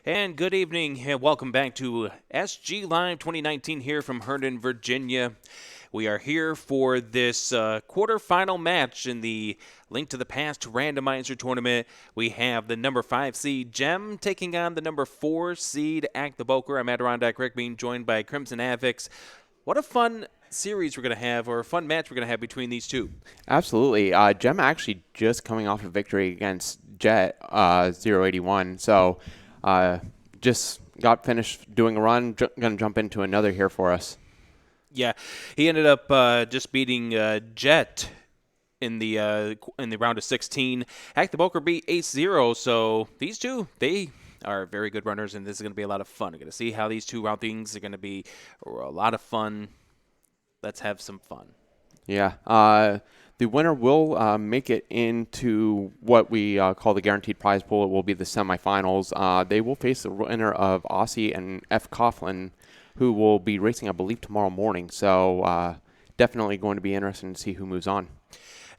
And good evening, and welcome back to SGLive2019 here from Herndon, Virginia. We are here for this quarterfinal match in the Link to the Past randomizer tournament. We have the number 5 seed Jem taking on the number 4 seed Acktheboker. I'm Adirondack Rick, being joined by Crimson Avix. What a fun series we're going to have, or a fun match we're going to have between these two. Absolutely. Jem actually just coming off a victory against Jet081. So just got finished doing a run. Going to jump into another here for us. Yeah, he ended up just beating Jet in the round of 16. Acktheboker beat 8-0, so these two, they are very good runners, and this is going to be a lot of fun. We're going to see how these two routings are going to be a lot of fun. Let's have some fun. Yeah. The winner will make it into what we call the guaranteed prize pool. It will be the semifinals. They will face the winner of Aussie and F. Coughlin, who will be racing, I believe, tomorrow morning. So definitely going to be interesting to see who moves on.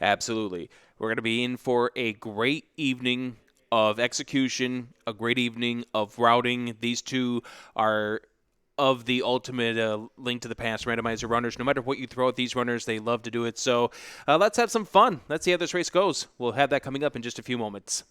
Absolutely. We're going to be in for a great evening of execution, a great evening of routing. These two are of the ultimate Link to the Past randomizer runners. No matter what you throw at these runners, they love to do it. So let's have some fun. Let's see how this race goes. We'll have that coming up in just a few moments.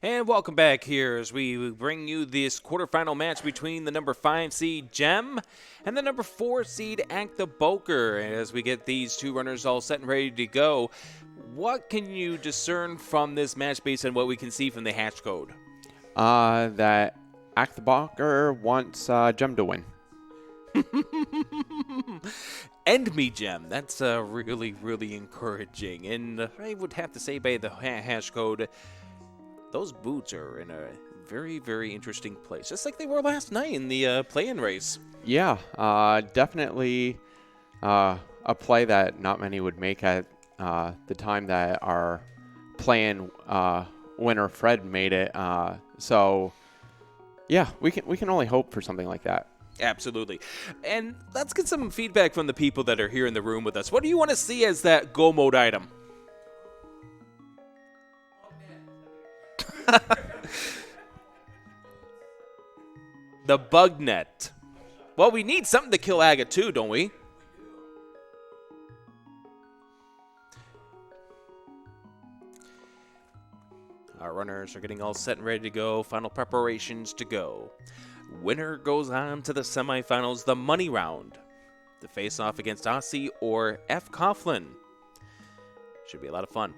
And welcome back here as we bring you this quarterfinal match between the number 5 seed Jem and the number 4 seed Acktheboker. As we get these two runners all set and ready to go, what can you discern from this match based on what we can see from the hatch code? That Acktheboker wants Jem to win. End me, Jem. That's really, really encouraging. And I would have to say by the hash code, those boots are in a very, very interesting place. Just like they were last night in the play-in race. Yeah, definitely a play that not many would make at the time that our play-in winner Fred made it. So, yeah, we can only hope for something like that. Absolutely. And let's get some feedback from the people that are here in the room with us. What do you want to see as that go mode item? The bug net. Well, we need something to kill Aga too, don't we? Our runners are getting all set and ready to go. Final preparations to go. Winner goes on to the semifinals, the money round. The face-off against Aussie or F. Coughlin. Should be a lot of fun.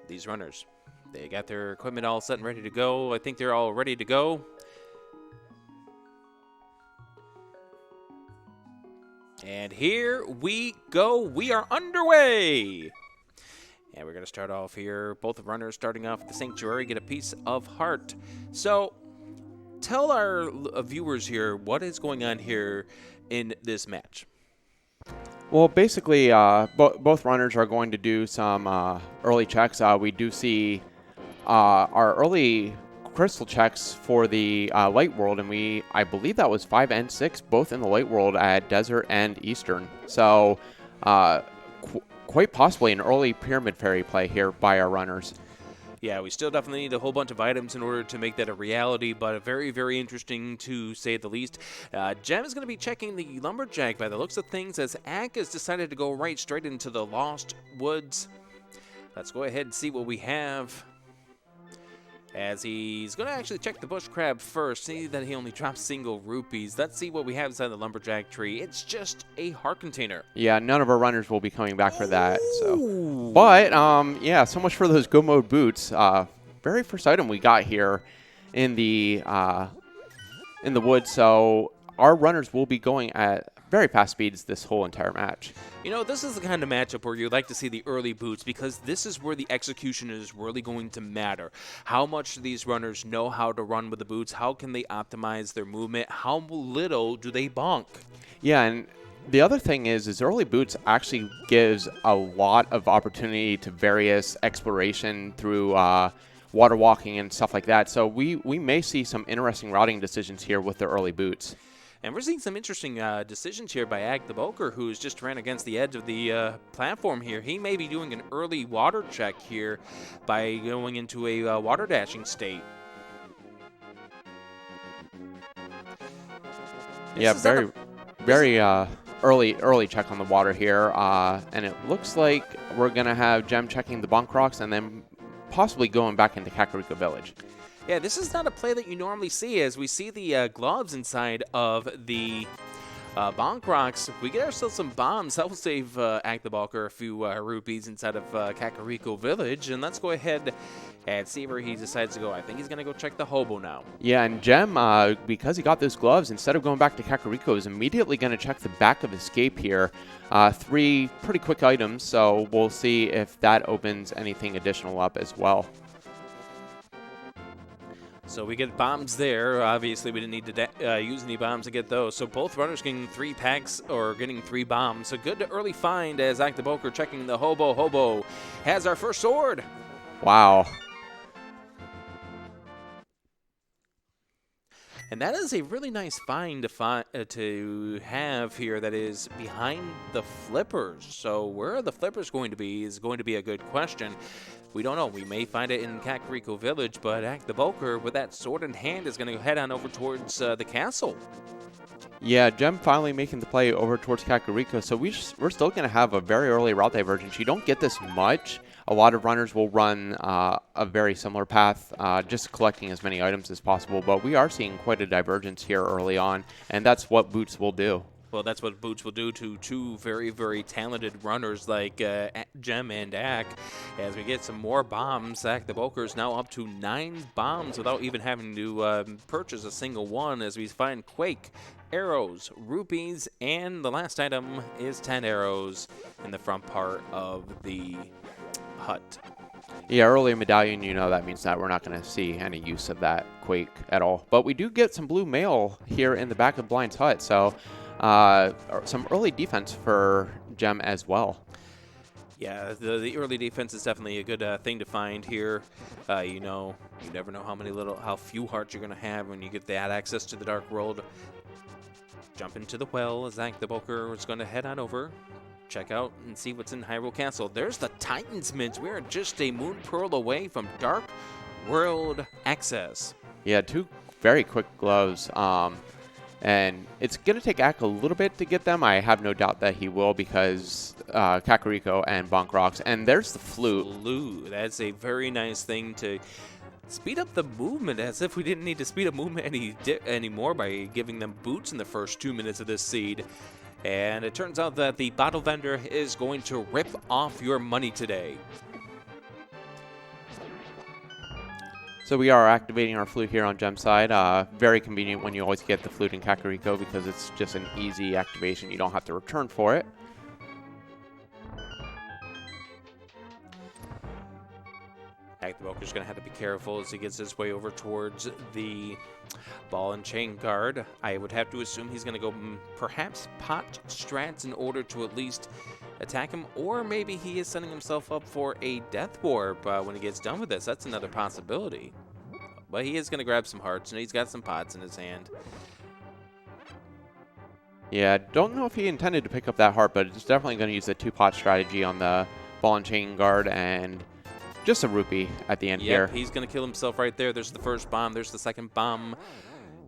These runners, they got their equipment all set and ready to go. I think they're all ready to go. And here we go. We are underway. And we're going to start off here. Both runners starting off at the Sanctuary get a piece of heart. So tell our viewers here what is going on here in this match. Well, basically, both runners are going to do some early checks. We do see our early crystal checks for the light world, and I believe that was 5 and 6, both in the light world at Desert and Eastern. So quite possibly an early Pyramid Fairy play here by our runners. Yeah, we still definitely need a whole bunch of items in order to make that a reality, but very, very interesting to say the least. Jem is going to be checking the Lumberjack by the looks of things as Ack has decided to go right straight into the Lost Woods. Let's go ahead and see what we have. As he's going to actually check the bush crab first, see that he only drops single rupees. Let's see what we have inside the lumberjack tree. It's just a heart container. Yeah, none of our runners will be coming back for that. So, but yeah, so much for those go mode boots. Very first item we got here in the woods. So our runners will be going at very fast speeds this whole entire match. You know, this is the kind of matchup where you like to see the early boots because this is where the execution is really going to matter. How much do these runners know how to run with the boots? How can they optimize their movement? How little do they bonk? Yeah, and the other thing is early boots actually gives a lot of opportunity to various exploration through water walking and stuff like that. So we may see some interesting routing decisions here with the early boots. And we're seeing some interesting decisions here by Acktheboker, who's just ran against the edge of the platform here. He may be doing an early water check here by going into a water dashing state. Yeah, very early check on the water here. And it looks like we're going to have Jem checking the bunk rocks and then possibly going back into Kakariko Village. Yeah, this is not a play that you normally see, as we see the gloves inside of the bonk rocks. We get ourselves some bombs. That will save Acktheboker a few rupees inside of Kakariko Village. And let's go ahead and see where he decides to go. I think he's going to go check the hobo now. Yeah, and Jem, because he got those gloves, instead of going back to Kakariko, is immediately going to check the back of Escape here. 3 pretty quick items, so we'll see if that opens anything additional up as well. So we get bombs there. Obviously, we didn't need to use any bombs to get those. So both runners getting 3 packs or getting 3 bombs. So good early find as Acktheboker checking the hobo. Hobo has our first sword. Wow. And that is a really nice find to have here that is behind the flippers. So where are the flippers going to be is going to be a good question. We don't know. We may find it in Kakariko Village, but Acktheboker, with that sword in hand, is going to head on over towards the castle. Yeah, Jem finally making the play over towards Kakariko, so we're still going to have a very early route divergence. You don't get this much. A lot of runners will run a very similar path, just collecting as many items as possible, but we are seeing quite a divergence here early on, and that's what boots will do. Well, that's what boots will do to two very, very talented runners like Jem and Ack. As we get some more bombs, Acktheboker is now up to 9 bombs without even having to purchase a single one, as we find Quake, arrows, rupees, and the last item is 10 arrows in the front part of the hut. Yeah, early medallion, that means that we're not going to see any use of that Quake at all. But we do get some blue mail here in the back of Blind's hut, so some early defense for Jem as well. Yeah, the early defense is definitely a good thing to find here. You never know how few hearts you're going to have when you get that access to the Dark World. Jump into the well as Acktheboker is going to head on over. Check out and see what's in Hyrule Castle. There's the Titan's Mint. We're just a moon pearl away from Dark World access. Yeah, 2 very quick gloves. And it's going to take Ack a little bit to get them. I have no doubt that he will, because Kakariko and Bonk Rocks. And there's the flute. That's a very nice thing to speed up the movement, as if we didn't need to speed up movement anymore by giving them boots in the first 2 minutes of this seed. And it turns out that the bottle vendor is going to rip off your money today. So we are activating our flute here on Jem's side. Very convenient when you always get the flute in Kakariko, because it's just an easy activation. You don't have to return for it. Acktheboker's going to have to be careful as he gets his way over towards the ball and chain guard. I would have to assume he's going to go perhaps pot strats in order to at least attack him, or maybe he is setting himself up for a death warp when he gets done with this. That's another possibility. But he is going to grab some hearts, and he's got some pots in his hand. Yeah, don't know if he intended to pick up that heart, but it's definitely going to use the 2-pot strategy on the ball and chain guard, and just a rupee at the end here. He's going to kill himself right there. There's the first bomb. There's the second bomb.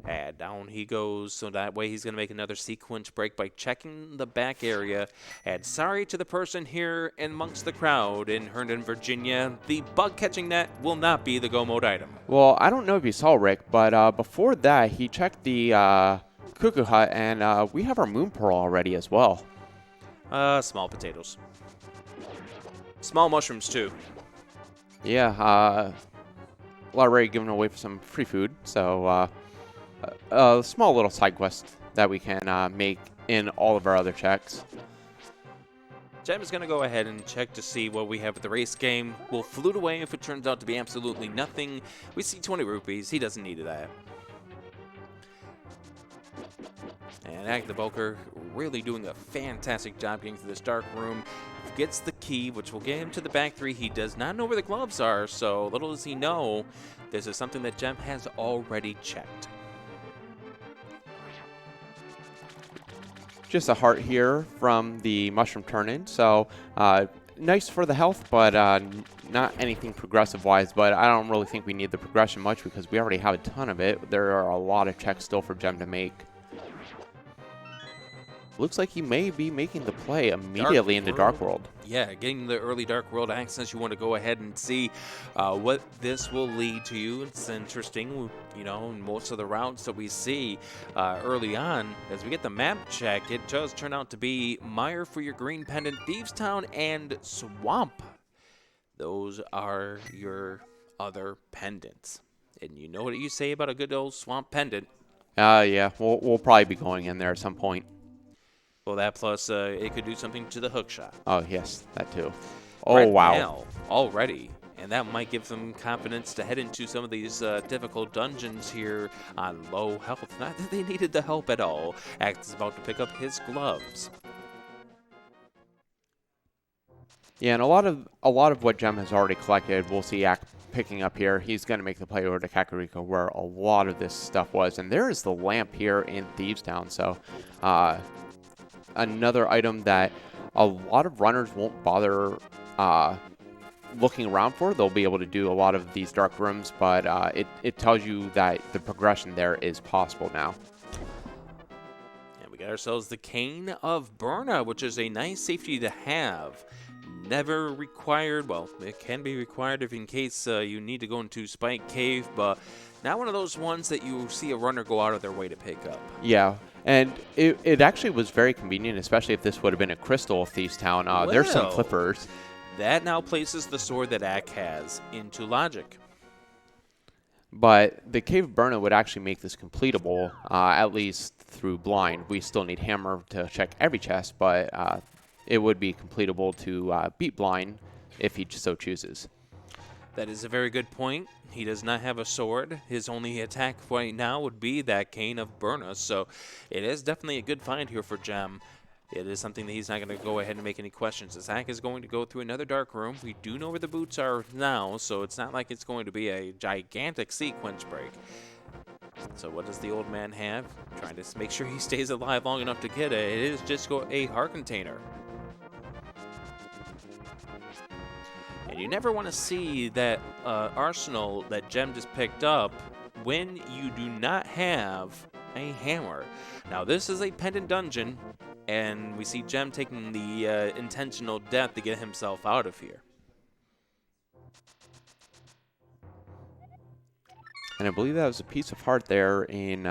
And down he goes. So that way he's going to make another sequence break by checking the back area. And sorry to the person here amongst the crowd in Herndon, Virginia. The bug catching net will not be the go mode item. Well, I don't know if you saw, Rick, but before that he checked the Cuckoo Hut, and we have our Moon Pearl already as well. Small potatoes. Small mushrooms, too. Yeah, already given away for some free food, so a small little side quest that we can make in all of our other checks. Jem is going to go ahead and check to see what we have at the race game. We'll flute away if it turns out to be absolutely nothing. We see 20 rupees. He doesn't need that. And Acktheboker really doing a fantastic job getting through this dark room. Gets the key, which will get him to the back 3. He does not know where the gloves are, so little does he know, this is something that Jem has already checked. Just a heart here from the mushroom turn-in, so nice for the health, but not anything progressive-wise. But I don't really think we need the progression much, because we already have a ton of it. There are a lot of checks still for Jem to make. Looks like he may be making the play immediately into Dark World. Yeah, getting the early Dark World access. You want to go ahead and see what this will lead to you. It's interesting, in most of the routes that we see early on, as we get the map check, it does turn out to be Mire for your green pendant, Thieves Town, and Swamp. Those are your other pendants. And you know what you say about a good old Swamp pendant. Yeah, we'll probably be going in there at some point. Well, that plus it could do something to the hook shot. Oh, yes, that too. Oh, right wow. Now, already. And that might give them confidence to head into some of these difficult dungeons here on low health. Not that they needed the help at all. Act is about to pick up his gloves. Yeah, and a lot of what Jem has already collected, we'll see Ack picking up here. He's going to make the play over to Kakariko, where a lot of this stuff was. And there is the lamp here in Thieves Town. So, another item that a lot of runners won't bother looking around for. They'll be able to do a lot of these dark rooms, but it tells you that the progression there is possible now. And we got ourselves the Cane of Burna, which is a nice safety to have. Never required. Well, it can be required if in case you need to go into Spike Cave, but not one of those ones that you see a runner go out of their way to pick up. Yeah, And it actually was very convenient, especially if this would have been a Crystal Thieves Town. There's some Well, flippers. that now places the sword that Ack has into logic. But the Cave of Burna would actually make this completable, at least through blind. We still need Hammer to check every chest, but it would be completable to beat blind if he so chooses. That is a very good point. He does not have a sword. His only attack right now would be that Cane of Burna, so it is definitely a good find here for Jem. It is something that he's not going to go ahead and make any questions. Ack is going to go through another dark room. We do know where the boots are now, so it's not like it's going to be a gigantic sequence break. So what does the old man have? Trying to make sure he stays alive long enough to get it. It is just a heart container. And you never want to see that arsenal that Jem just picked up when you do not have a hammer. Now this is a pendant dungeon, and we see Jem taking the intentional death to get himself out of here. And I believe that was a piece of heart there in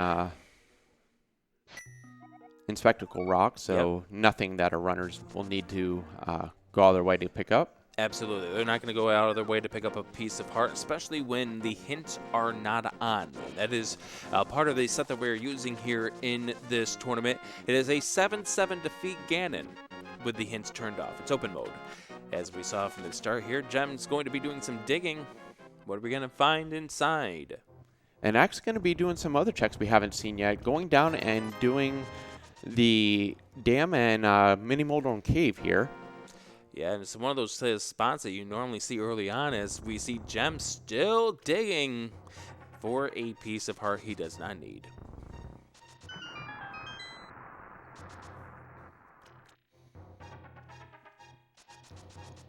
Spectacle Rock, so nothing that our runners will need to go all their way to pick up. Absolutely. They're not going to go out of their way to pick up a piece of heart, especially when the hints are not on. That is part of the set that we're using here in this tournament. It is a 7-7 defeat Ganon with the hints turned off. It's open mode. As we saw from the start here, Jem's going to be doing some digging. What are we going to find inside? And Ack's going to be doing some other checks we haven't seen yet, going down and doing the dam and mini Moldorm Cave here. Yeah, and it's one of those spots that you normally see early on as we see Jem still digging for a piece of heart he does not need.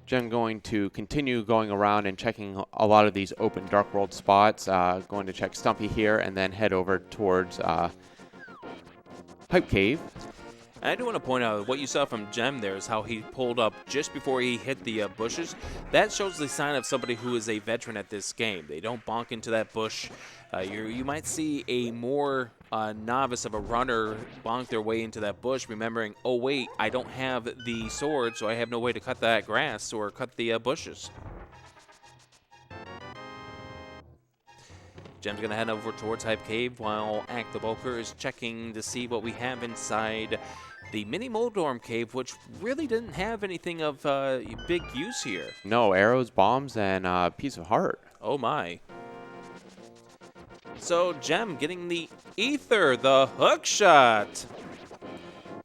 Jem going to continue going around and checking a lot of these open Dark World spots, going to check Stumpy here and then head over towards Hype Cave. And I do want to point out what you saw from Jem there is how he pulled up just before he hit the bushes. That shows the sign of somebody who is a veteran at this game. They don't bonk into that bush. You might see a more novice of a runner bonk their way into that bush, remembering, oh wait, I don't have the sword, so I have no way to cut that grass or cut the bushes. Jem's going to head over towards Hype Cave while Acktheboker is checking to see what we have inside the mini Moldorm Cave, which really didn't have anything of big use here. No, arrows, bombs, and a piece of heart. Oh my. So Jem getting the ether, the hook shot.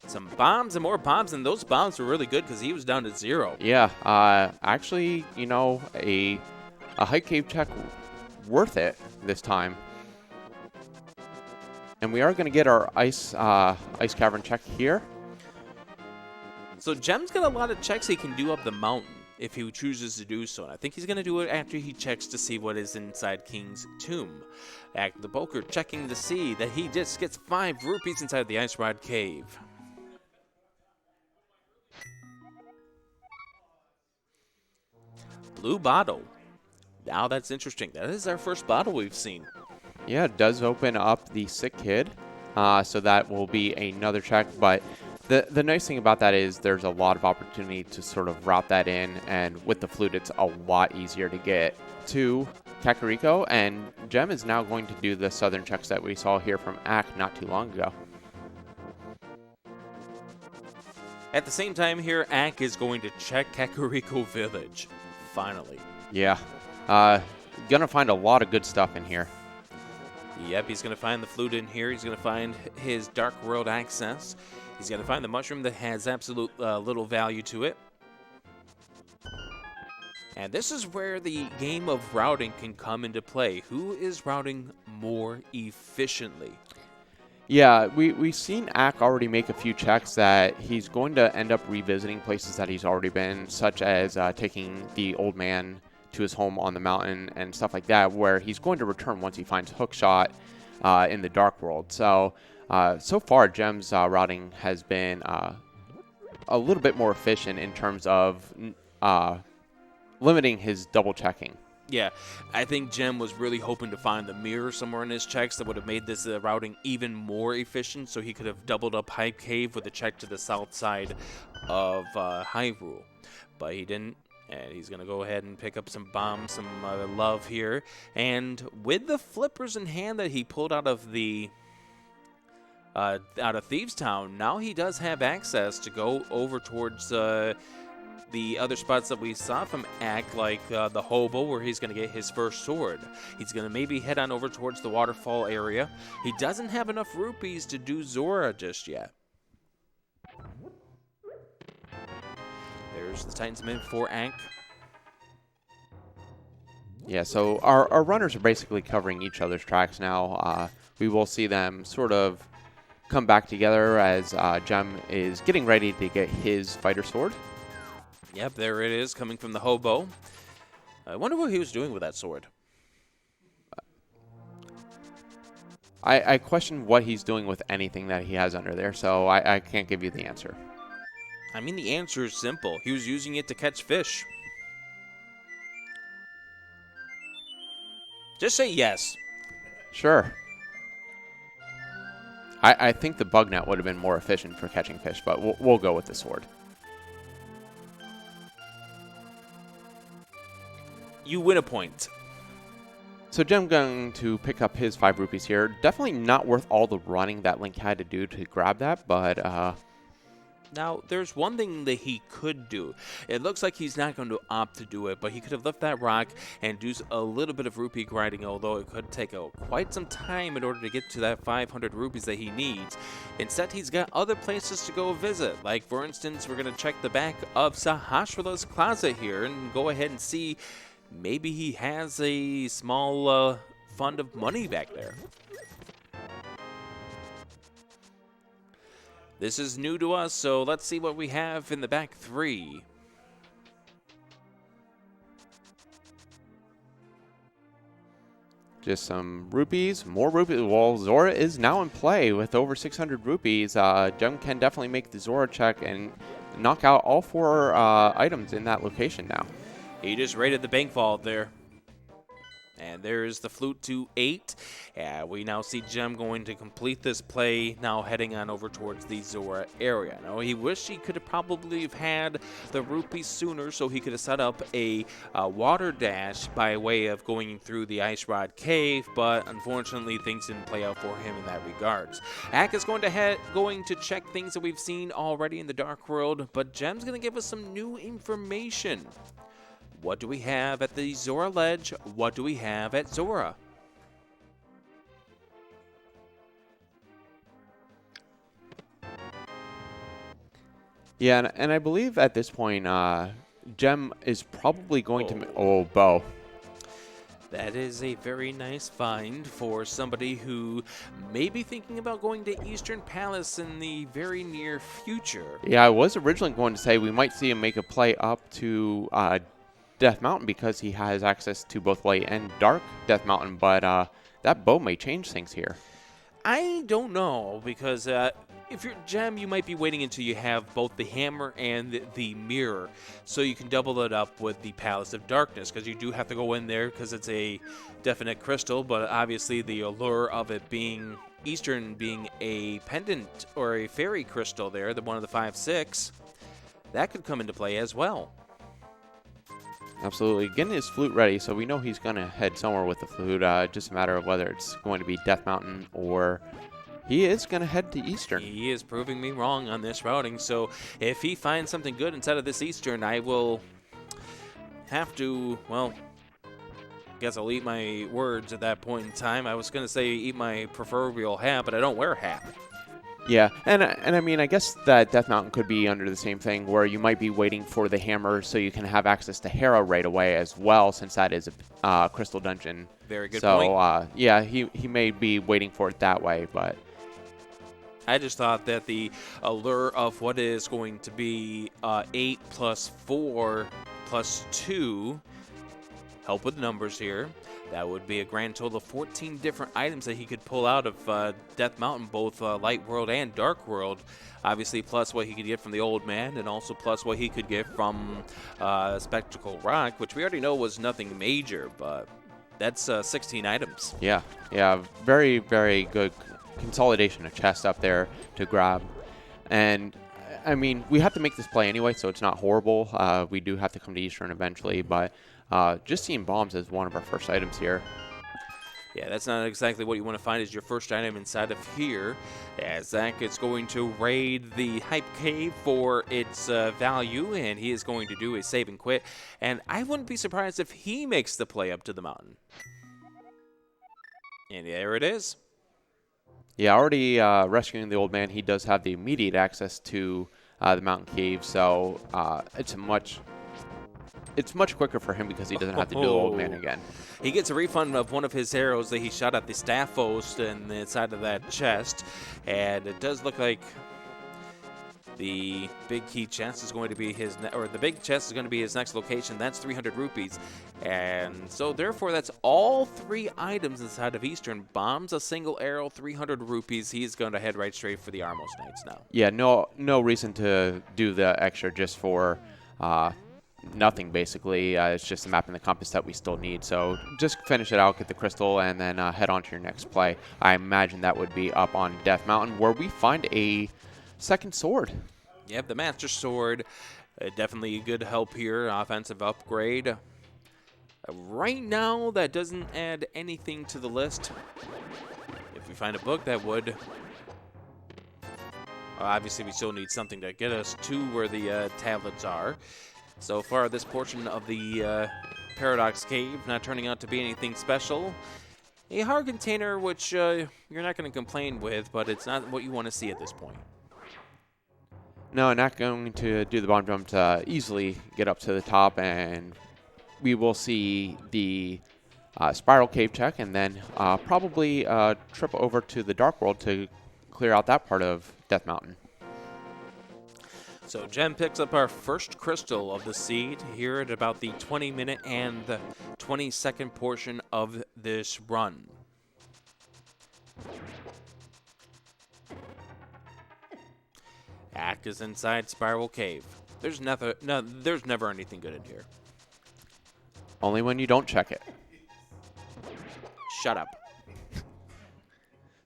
Some bombs and more bombs, and those bombs were really good because he was down to 0. Yeah, actually, you know, a Hype Cave check worth it this time. And we are going to get our ice cavern check here. So Jem's got a lot of checks he can do up the mountain if he chooses to do so. And I think he's going to do it after he checks to see what is inside King's tomb. Acktheboker checking to see that he just gets 5 rupees inside the Ice Rod Cave. Blue bottle. Now that's interesting. That is our first bottle we've seen. Yeah, it does open up the Sick Kid, so that will be another check. But the nice thing about that is there's a lot of opportunity to sort of route that in, and with the flute, it's a lot easier to get to Kakariko. And Jem is now going to do the southern checks that we saw here from Ack not too long ago. At the same time here, Ack is going to check Kakariko Village. Finally. Yeah. Gonna find a lot of good stuff in here. Yep, he's going to find the flute in here. He's going to find his Dark World access. He's going to find the mushroom that has absolute little value to it. And this is where the game of routing can come into play. Who is routing more efficiently? Yeah, we've seen Ack already make a few checks that he's going to end up revisiting places that he's already been, such as taking the old man to his home on the mountain and stuff like that, where he's going to return once he finds Hookshot in the Dark World. So, so far, Jem's routing has been a little bit more efficient in terms of limiting his double checking. Yeah, I think Jem was really hoping to find the mirror somewhere in his checks that would have made this routing even more efficient, so he could have doubled up Hype Cave with a check to the south side of Hyrule. But he didn't, and he's going to go ahead and pick up some bombs, some love here. And with the flippers in hand that he pulled out of the Thieves Town, now he does have access to go over towards the other spots that we saw from Ack, like the Hobo, where he's going to get his first sword. He's going to maybe head on over towards the waterfall area. He doesn't have enough rupees to do Zora just yet. There's the Titan's Mint for Ack. Yeah, so our runners are basically covering each other's tracks now. We will see them sort of come back together as Jem is getting ready to get his fighter sword. Yep, there it is, coming from the Hobo. I wonder what he was doing with that sword. I question what he's doing with anything that he has under there, so I can't give you the answer. I mean, the answer is simple. He was using it to catch fish. Just say yes. Sure. I think the bug net would have been more efficient for catching fish, but we'll go with the sword. You win a point. So Jem going to pick up his 5 rupees here. Definitely not worth all the running that Link had to do to grab that, but now, there's one thing that he could do. It looks like he's not going to opt to do it, but he could have left that rock and do a little bit of rupee grinding, although it could take quite some time in order to get to that 500 rupees that he needs. Instead, he's got other places to go visit. Like, for instance, we're going to check the back of Sahasrara's closet here and go ahead and see maybe he has a small fund of money back there. This is new to us, so let's see what we have in the back 3. Just some rupees, more rupees. Well, Zora is now in play with over 600 rupees. Jem can definitely make the Zora check and knock out all 4 items in that location now. He just raided the bank vault there. And there's the flute to 8. We now see Jem going to complete this play, now heading on over towards the Zora area. Now, he wished he could have probably have had the rupees sooner so he could have set up a water dash by way of going through the Ice Rod Cave, but unfortunately things didn't play out for him in that regards. Ack is going to check things that we've seen already in the Dark World, but Jem's going to give us some new information. What do we have at the Zora Ledge? What do we have at Zora? Yeah, and I believe at this point, Jem is probably going to... Oh, bow. That is a very nice find for somebody who may be thinking about going to Eastern Palace in the very near future. Yeah, I was originally going to say we might see him make a play up to Death Mountain because he has access to both light and dark Death Mountain, but that bow may change things here. I don't know, because if you're Jem, you might be waiting until you have both the hammer and the mirror, so you can double it up with the Palace of Darkness, because you do have to go in there because it's a definite crystal, but obviously the allure of it being Eastern, being a pendant or a fairy crystal there, the one of the 5-6, that could come into play as well. Absolutely. Getting his flute ready, so we know he's going to head somewhere with the flute. Just a matter of whether it's going to be Death Mountain or he is going to head to Eastern. He is proving me wrong on this routing, so if he finds something good inside of this Eastern, I will have to, well, guess I'll eat my words at that point in time. I was going to say eat my proverbial hat, but I don't wear a hat. Yeah, and I mean, I guess that Death Mountain could be under the same thing where you might be waiting for the hammer so you can have access to Hera right away as well, since that is a crystal dungeon. Very good point. So, yeah, he may be waiting for it that way, but... I just thought that the allure of what is going to be 8 plus 4 plus 2 help with numbers here. That would be a grand total of 14 different items that he could pull out of Death Mountain, both Light World and Dark World. Obviously, plus what he could get from the Old Man, and also plus what he could get from Spectacle Rock, which we already know was nothing major, but that's 16 items. Yeah, very, very good consolidation of chest up there to grab. And, I mean, we have to make this play anyway, so it's not horrible. We do have to come to Eastern eventually, but just seeing bombs as one of our first items here. Yeah, that's not exactly what you want to find as your first item inside of here, as Zach is going to raid the Hype Cave for its value, and he is going to do a save and quit. And I wouldn't be surprised if he makes the play up to the mountain. And there it is. Yeah, already rescuing the Old Man, he does have the immediate access to the mountain cave, so it's much quicker for him because he doesn't have to do the Old Man again. He gets a refund of one of his arrows that he shot at the staff host and the side of that chest, and it does look like the big key chest is going to be the big chest is going to be his next location. That's 300 rupees, and so therefore that's all 3 items inside of Eastern. Bombs, a single arrow, 300 rupees. He's going to head right straight for the Armos Knights now. Yeah, no reason to do the extra just for nothing, basically. It's just the map and the compass that we still need. So just finish it out, get the crystal, and then head on to your next play. I imagine that would be up on Death Mountain, where we find a second sword. Yep, the Master Sword. Definitely a good help here. Offensive upgrade. Right now, that doesn't add anything to the list. If we find a book, that would. Obviously, we still need something to get us to where the tablets are. So far, this portion of the Paradox Cave not turning out to be anything special. A hard container, which you're not going to complain with, but it's not what you want to see at this point. No, not going to do the bomb jump to easily get up to the top, and we will see the spiral cave check, and then probably trip over to the Dark World to clear out that part of Death Mountain. So Jem picks up our first crystal of the seed here at about the 20-minute and the 20-second portion of this run. Ack is inside Spiral Cave. There's never anything good in here. Only when you don't check it. Shut up.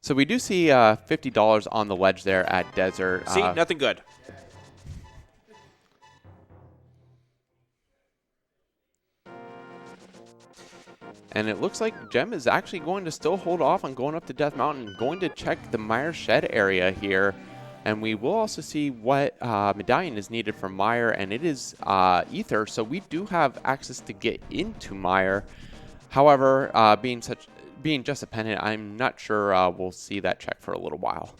So we do see $50 on the ledge there at Desert. See, nothing good. And it looks like Jem is actually going to still hold off on going up to Death Mountain, going to check the Mire Shed area here. And we will also see what medallion is needed from Mire, and it is Ether, so we do have access to get into Mire. However, being just a pennant, I'm not sure we'll see that check for a little while.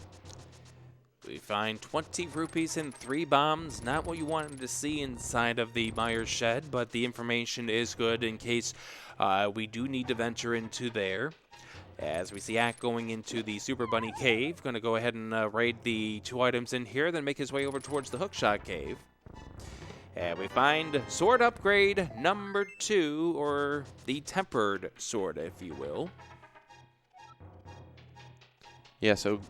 We find 20 rupees and 3 bombs. Not what you wanted to see inside of the Mire Shed, but the information is good in case we do need to venture into there. As we see Ack going into the Super Bunny Cave, going to go ahead and raid the 2 items in here, then make his way over towards the Hookshot Cave. And we find sword upgrade number 2, or the tempered sword, if you will. Yeah, so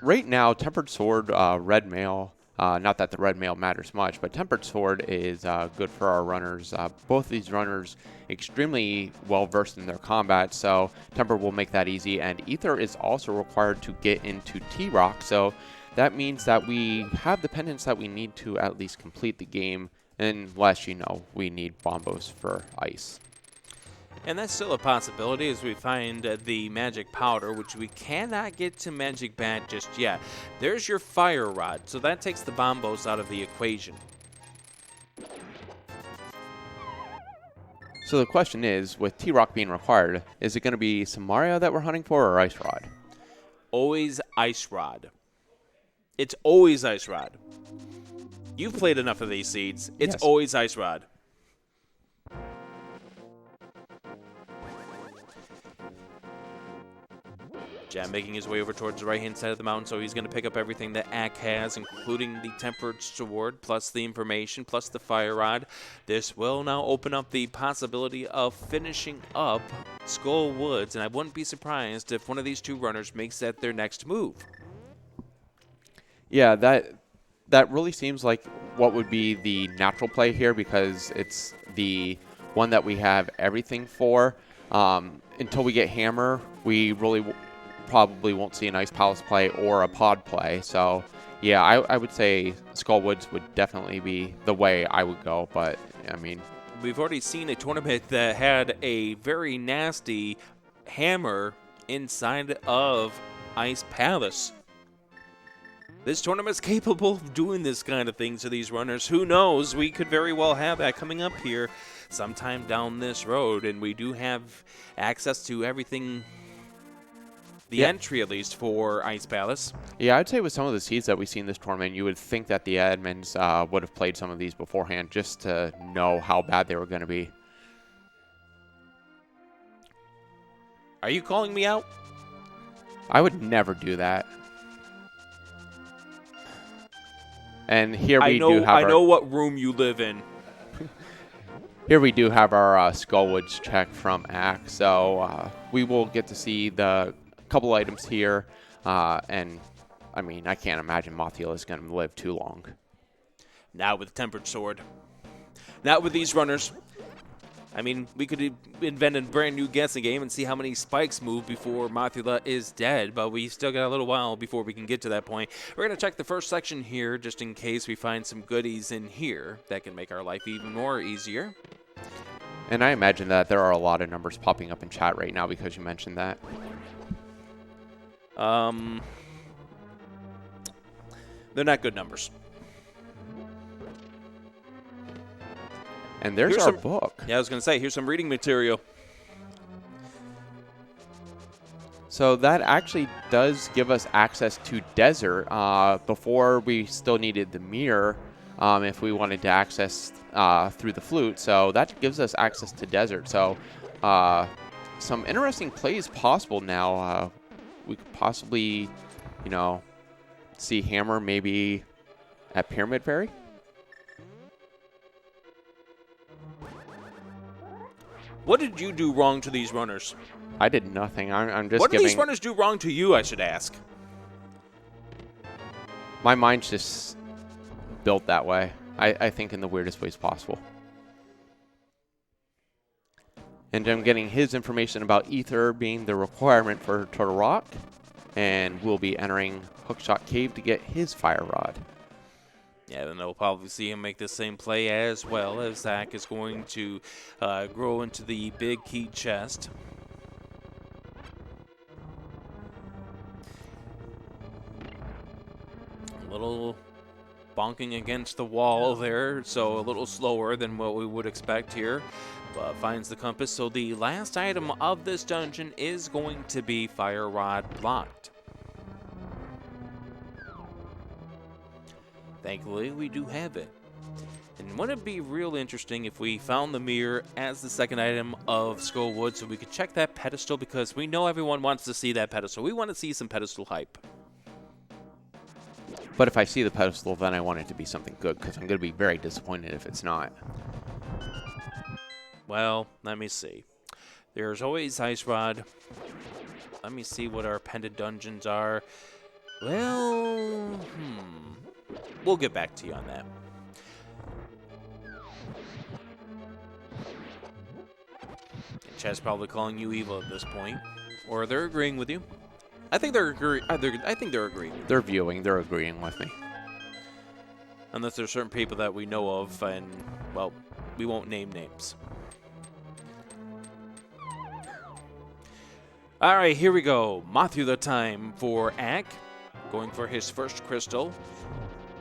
right now, tempered sword, red mail. Not that the red mail matters much, but tempered sword is good for our runners. Both of these runners extremely well versed in their combat, so tempered will make that easy. And Ether is also required to get into T-Rock, so that means that we have the pendants that we need to at least complete the game, unless, we need bombos for ice. And that's still a possibility as we find the magic powder, which we cannot get to magic bat just yet. There's your fire rod, so that takes the bombos out of the equation. So the question is, with T-Rock being required, is it going to be Samaria that we're hunting for or Ice Rod? Always Ice Rod. It's always Ice Rod. You've played enough of these seeds. It's always Ice Rod. Jem making his way over towards the right-hand side of the mountain, so he's going to pick up everything that Ack has, including the Tempered Sword, plus the information, plus the Fire Rod. This will now open up the possibility of finishing up Skull Woods, and I wouldn't be surprised if one of these two runners makes that their next move. Yeah, that really seems like what would be the natural play here, because it's the one that we have everything for. Until we get Hammer, we really probably won't see an Ice Palace play or a pod play. So, yeah, I would say Skull Woods would definitely be the way I would go. But, I mean, we've already seen a tournament that had a very nasty Hammer inside of Ice Palace. This tournament's capable of doing this kind of thing to these runners. Who knows? We could very well have that coming up here sometime down this road, and we do have access to everything, the entry at least, for Ice Palace. Yeah, I'd say with some of the seeds that we see in this tournament, you would think that the admins would have played some of these beforehand just to know how bad they were going to be. Are you calling me out? I would never do that. And here we do have I know what room you live in. Here we do have our Skullwoods check from Ack, so we will get to see the couple items here, and I mean, I can't imagine Mothula is going to live too long. Not with Tempered Sword. Not with these runners. I mean, we could invent a brand new guessing game and see how many spikes move before Mothula is dead, but we still got a little while before we can get to that point. We're going to check the first section here just in case we find some goodies in here that can make our life even more easier. And I imagine that there are a lot of numbers popping up in chat right now because you mentioned that. They're not good numbers. And there's our book. Yeah, I was going to say, here's some reading material. So that actually does give us access to Desert. Before, we still needed the mirror if we wanted to access through the flute. So that gives us access to Desert. So some interesting plays possible now. We could possibly, you know, see Hammer maybe at Pyramid Fairy. What did you do wrong to these runners? I did nothing. I'm just What giving... did these runners do wrong to you, I should ask? My mind's just built that way. I think in the weirdest ways possible. And I'm getting his information about Ether being the requirement for Turtle Rock. And we'll be entering Hookshot Cave to get his Fire Rod. Yeah, then they'll probably see him make the same play as well, as Zach is going to grow into the big key chest. A little bonking against the wall there, so a little slower than what we would expect here. But finds the compass, so the last item of this dungeon is going to be Fire Rod blocked. Thankfully, we do have it. And wouldn't it be real interesting if we found the mirror as the second item of Skullwood so we could check that pedestal, because we know everyone wants to see that pedestal. We want to see some pedestal hype. But if I see the pedestal, then I want it to be something good, because I'm going to be very disappointed if it's not. Well, let me see. There's always Ice Rod. Let me see what our pendant dungeons are. Well, we'll get back to you on that. Chat's probably calling you evil at this point, or they're agreeing with you. I think they're agreeing. They're viewing. They're agreeing with me. Unless there's certain people that we know of, and well, we won't name names. All right, here we go. Mothula time for Ack. Going for his first crystal.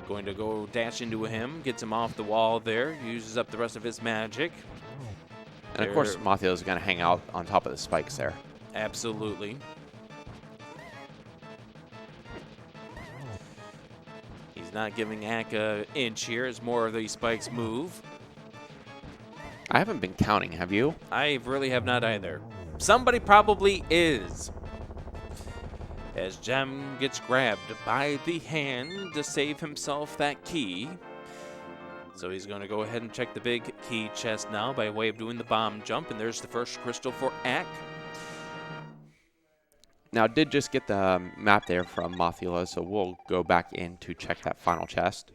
Going to go dash into him. Gets him off the wall there. Uses up the rest of his magic. And of course, Mothula is going to hang out on top of the spikes there. Absolutely. He's not giving Ack an inch here as more of these spikes move. I haven't been counting, have you? I really have not either. Somebody probably is. as Jem gets grabbed by the hand to save himself that key. So he's going to go ahead and check the big key chest now by way of doing the bomb jump, and there's the first crystal for Ack. Now, did just get the map there from Mothula, so we'll go back in to check that final chest.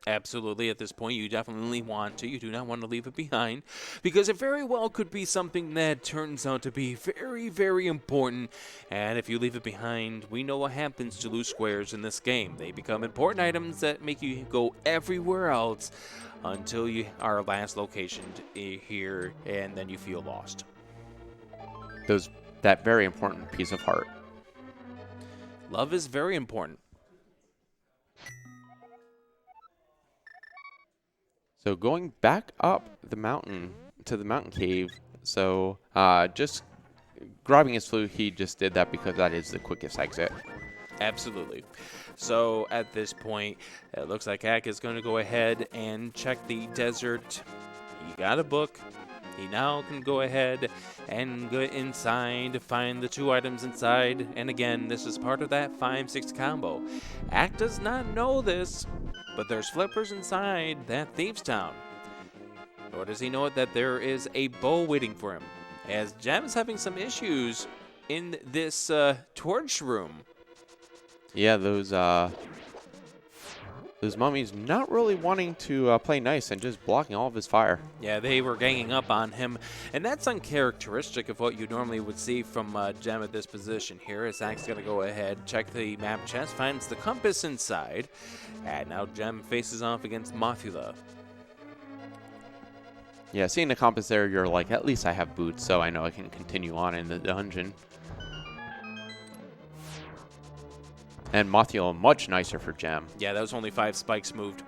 Absolutely, at this point, you definitely want to. You do not want to leave it behind, because it very well could be something that turns out to be very, very important. And if you leave it behind, we know what happens to loose squares in this game. They become important items that make you go everywhere else until you are last location here, and then you feel lost. That very important piece of heart. Love is very important. So going back up the mountain to the mountain cave, so just grabbing his flute, he just did that because that is the quickest exit. Absolutely. So at this point, it looks like Ack is going to go ahead and check the desert. He got a book. He now can go ahead and go inside to find the 2 items inside. And again, this is part of that 5-6 combo. Ack does not know this, but there's flippers inside that Thieves' Town. Nor does he know that there is a bow waiting for him, as Jem is having some issues in this torch room. Yeah, those mummies not really wanting to play nice and just blocking all of his fire. Yeah, they were ganging up on him, and that's uncharacteristic of what you normally would see from Jem at this position here. As Ack's going to go ahead, check the map chest, finds the compass inside, and now Jem faces off against Mothula. Yeah, seeing the compass there, you're like, at least I have boots, so I know I can continue on in the dungeon. And Mothula much nicer for Jem. Yeah, that was only 5 spikes moved.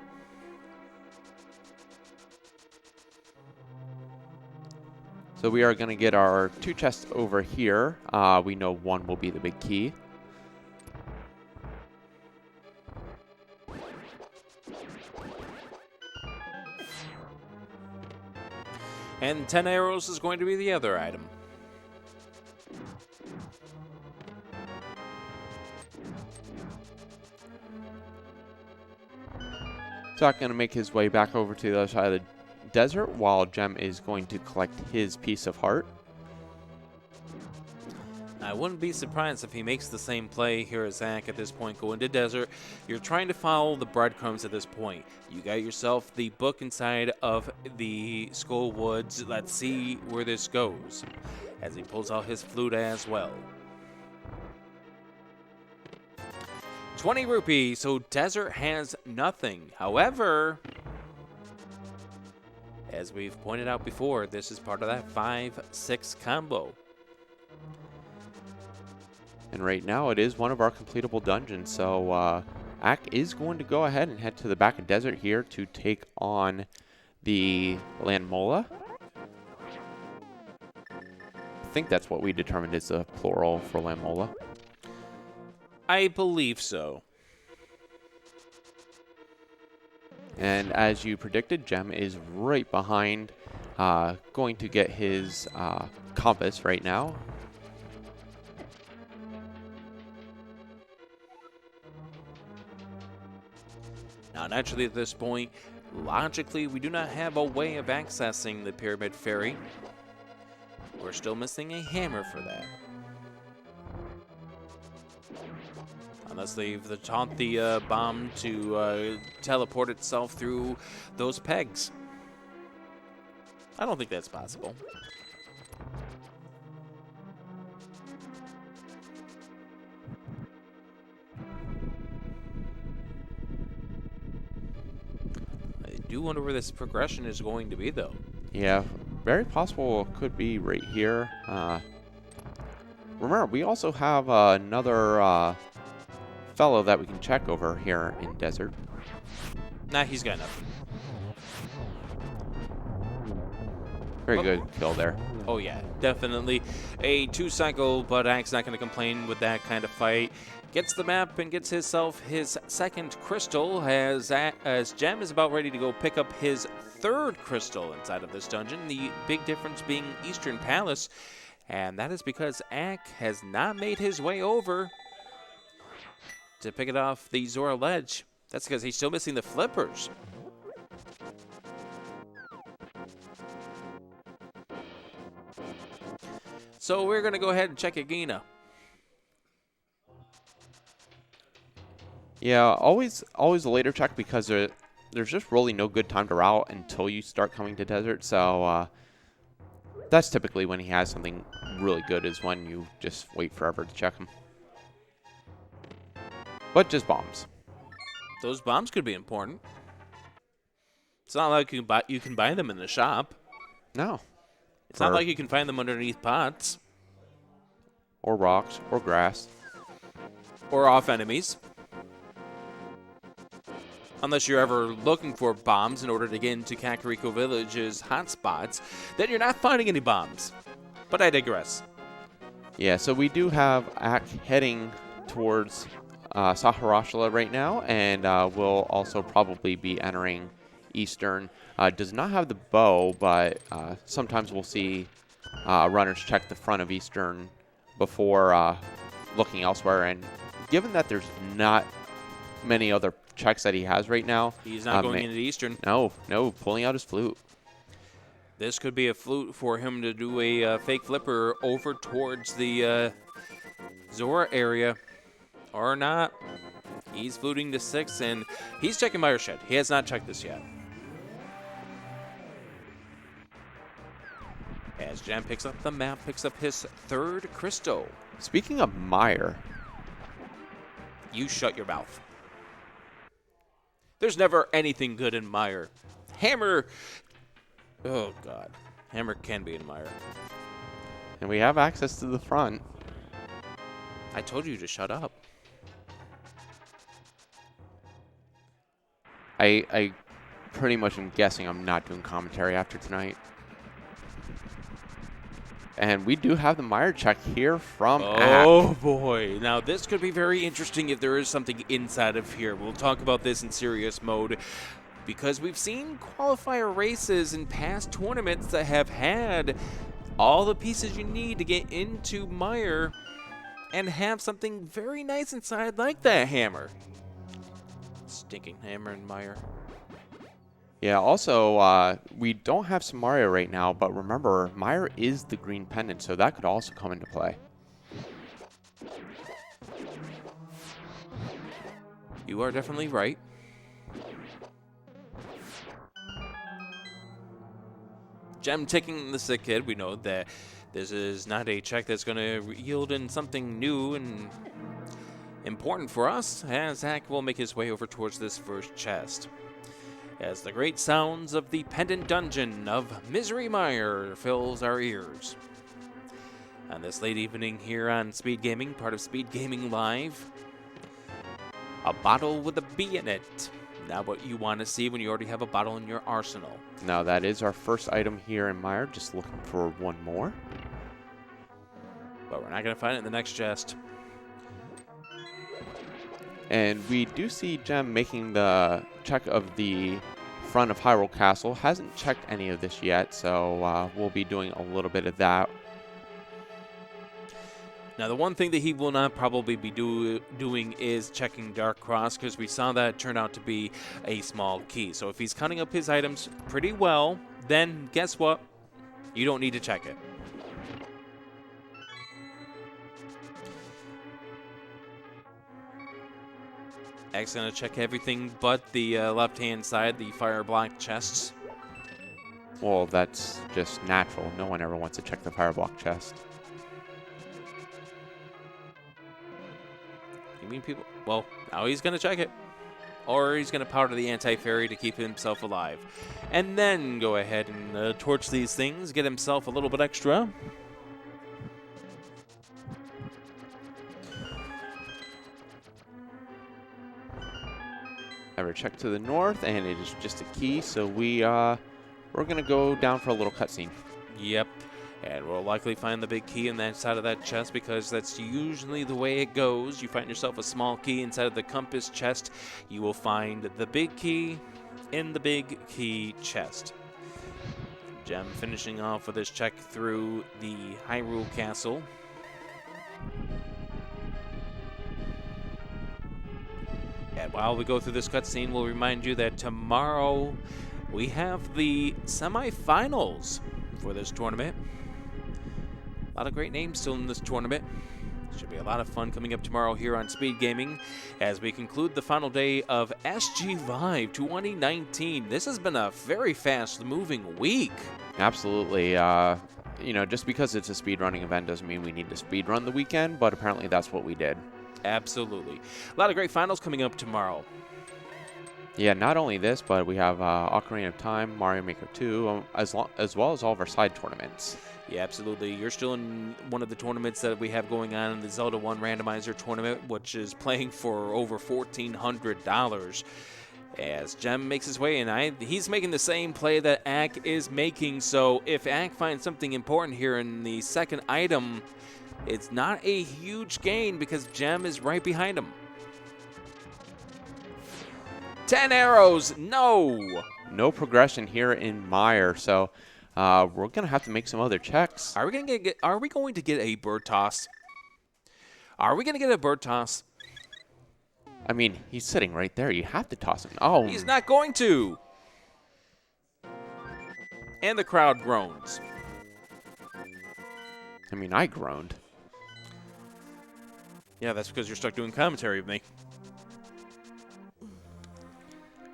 So we are going to get our 2 chests over here. We know one will be the big key. And 10 arrows is going to be the other item. Doc going to make his way back over to the other side of the desert while Jem is going to collect his piece of heart. I wouldn't be surprised if he makes the same play here as Ack at this point. Go into desert. You're trying to follow the breadcrumbs at this point. You got yourself the book inside of the Skull Woods. Let's see where this goes, as he pulls out his flute as well. 20 rupee, so desert has nothing. However, as we've pointed out before, this is part of that 5-6 combo. And right now it is one of our completable dungeons, so Ack is going to go ahead and head to the back of desert here to take on the Landmola. I think that's what we determined is the plural for Landmola. I believe so. And as you predicted, Jem is right behind, going to get his compass right now. Now, naturally, at this point, logically, we do not have a way of accessing the Pyramid Ferry. We're still missing a hammer for that. Unless they've taught the bomb to teleport itself through those pegs. I don't think that's possible. I do wonder where this progression is going to be, though. Yeah, very possible it could be right here. Remember, we also have another fellow that we can check over here in desert. Nah, he's got nothing. Very good kill there. Oh yeah, definitely a 2-cycle, but Ack's not going to complain with that kind of fight. Gets the map and gets himself his second crystal as Jem is about ready to go pick up his third crystal inside of this dungeon. The big difference being Eastern Palace, and that is because Ack has not made his way over to pick it off the Zora ledge. That's because he's still missing the flippers. So we're going to go ahead and check Agina. Yeah, always a later check because there's just really no good time to route until you start coming to desert. So that's typically when he has something really good, is when you just wait forever to check him. But just bombs. Those bombs could be important. It's not like you can buy them in the shop. No. It's not like you can find them underneath pots. Or rocks, or grass. Or off enemies. Unless you're ever looking for bombs in order to get into Kakariko Village's hotspots, then you're not finding any bombs. But I digress. Yeah, so we do have Ack heading towards Saharashila right now, and will also probably be entering Eastern. Does not have the bow, but sometimes we'll see runners check the front of Eastern before looking elsewhere. And given that there's not many other checks that he has right now, he's not going into Eastern. No, pulling out his flute. This could be a flute for him to do a fake flipper over towards the Zora area. Or not. He's fluting to 6, and he's checking Meyer Shed. He has not checked this yet. As Jem picks up the map, picks up his 3rd Crystal. Speaking of Meyer. You shut your mouth. There's never anything good in Meyer. Hammer. Oh, God. Hammer can be in Meyer. And we have access to the front. I told you to shut up. I pretty much am guessing I'm not doing commentary after tonight. And we do have the Meyer check here from Ack. Oh, boy. Now, this could be very interesting if there is something inside of here. We'll talk about this in serious mode, because we've seen qualifier races in past tournaments that have had all the pieces you need to get into Meyer and have something very nice inside, like that hammer. Stinking hammer in Meyer. Yeah, also, we don't have some Mario right now, but remember, Meyer is the green pendant, so that could also come into play. You are definitely right. Jem taking the sick kid. We know that this is not a check that's going to yield in something new and important for us, as Zach will make his way over towards this first chest. As the great sounds of the pendant dungeon of Misery Meyer fills our ears. On this late evening here on Speed Gaming, part of Speed Gaming Live, a bottle with a B in it. Not what you want to see when you already have a bottle in your arsenal. Now, that is our first item here in Meyer, just looking for one more. But we're not going to find it in the next chest. And we do see Jem making the check of the front of Hyrule Castle. Hasn't checked any of this yet, so we'll be doing a little bit of that. Now, the one thing that he will not probably be doing is checking Dark Cross, because we saw that turn out to be a small key. So if he's cutting up his items pretty well, then guess what? You don't need to check it. X going to check everything but the left-hand side, the fire block chests. Well, that's just natural. No one ever wants to check the fire block chest. You mean people? Well, now he's going to check it. Or he's going to powder the anti-fairy to keep himself alive. And then go ahead and torch these things, get himself a little bit extra. Ever check to the north, and it is just a key, so we're gonna go down for a little cutscene. Yep, and we'll likely find the big key in that side of that chest, because that's usually the way it goes. You find yourself a small key inside of the compass chest, you will find the big key in the big key chest. Jem finishing off with his check through the Hyrule Castle. And while we go through this cutscene, we'll remind you that tomorrow we have the semifinals for this tournament. A lot of great names still in this tournament. Should be a lot of fun coming up tomorrow here on Speed Gaming as we conclude the final day of SGLive 2019. This has been a very fast-moving week. Absolutely. You know, just because it's a speedrunning event doesn't mean we need to speedrun the weekend, but apparently that's what we did. Absolutely. A lot of great finals coming up tomorrow. Yeah, not only this, but we have Ocarina of Time, Mario Maker 2, as well as all of our side tournaments. Yeah, absolutely. You're still in one of the tournaments that we have going on in the Zelda 1 Randomizer tournament, which is playing for over $1,400. As Jem makes his way, and he's making the same play that Ack is making. So if Ack finds something important here in the second item, it's not a huge gain because Jem is right behind him. 10 arrows, no! No progression here in Meyer, so we're going to have to make some other checks. Are we going to get a bird toss? Are we going to get a bird toss? I mean, he's sitting right there. You have to toss him. Oh, He's not going to. And the crowd groans. I mean, I groaned. Yeah, that's because you're stuck doing commentary with me.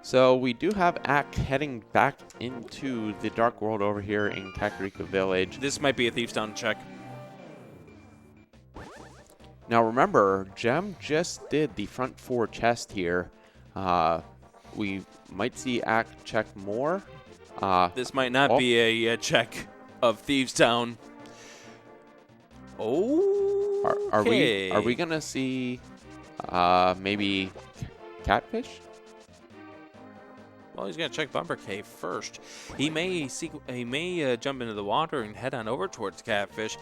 So we do have Ack heading back into the Dark World over here in Kakariko Village. This might be a Thieves Town check. Now remember, Jem just did the front 4 chest here. We might see Ack check more. This might not be a check of Thieves Town. Oh, Are we gonna see maybe Catfish? Well, he's gonna check Bumper Cave first. He may jump into the water and head on over towards Catfish.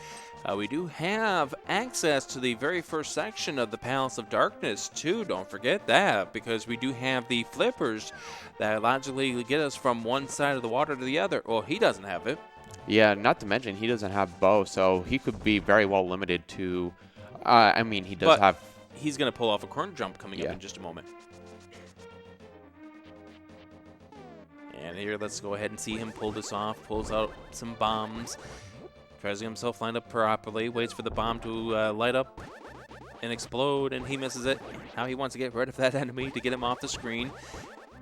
We do have access to the very first section of the Palace of Darkness too. Don't forget that, because we do have the flippers that logically get us from one side of the water to the other. Well, he doesn't have it. Yeah, not to mention he doesn't have bow, so he could be very well limited to. I mean, he does have. He's gonna pull off a corn jump coming up in just a moment. And here, let's go ahead and see him pull this off. Pulls out some bombs. Tries to get himself lined up properly. Waits for the bomb to light up and explode, and he misses it. Now he wants to get rid of that enemy to get him off the screen.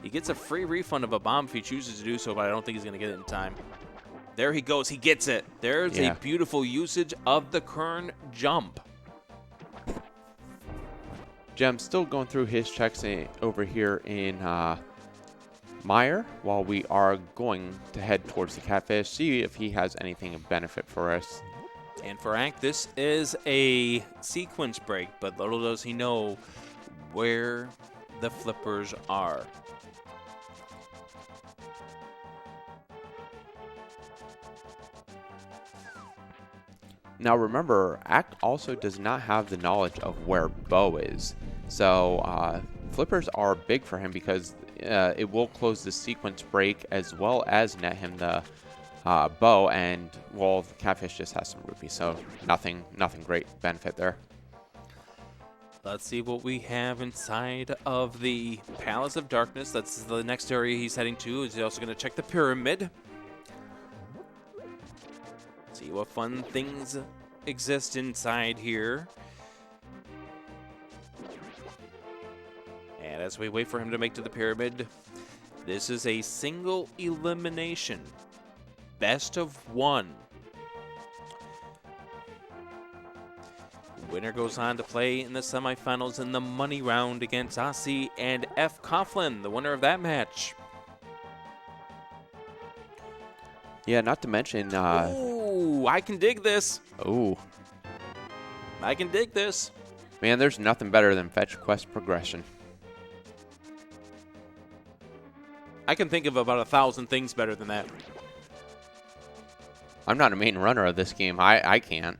He gets a free refund of a bomb if he chooses to do so, but I don't think he's going to get it in time. There he goes. He gets it. There's a beautiful usage of the Kern jump. Jem's still going through his checks over here in Meyer, while we are going to head towards the Catfish, see if he has anything of benefit for us. And for Ack, this is a sequence break, but little does he know where the flippers are. Now remember, Ack also does not have the knowledge of where Bo is. So flippers are big for him because it will close the sequence break as well as net him the bow, and well, the Catfish just has some rupees, so nothing great benefit there. Let's see what we have inside of the Palace of Darkness. That's the next area he's heading to. He's also going to check the pyramid. See what fun things exist inside here. And as we wait for him to make to the pyramid, this is a single elimination. Best of 1. Winner goes on to play in the semifinals in the money round against Aussie and F. Coughlin, the winner of that match. Yeah, not to mention... Ooh, I can dig this. Ooh. I can dig this. Man, there's nothing better than fetch quest progression. I can think of about 1,000 things better than that. I'm not a main runner of this game. I can't.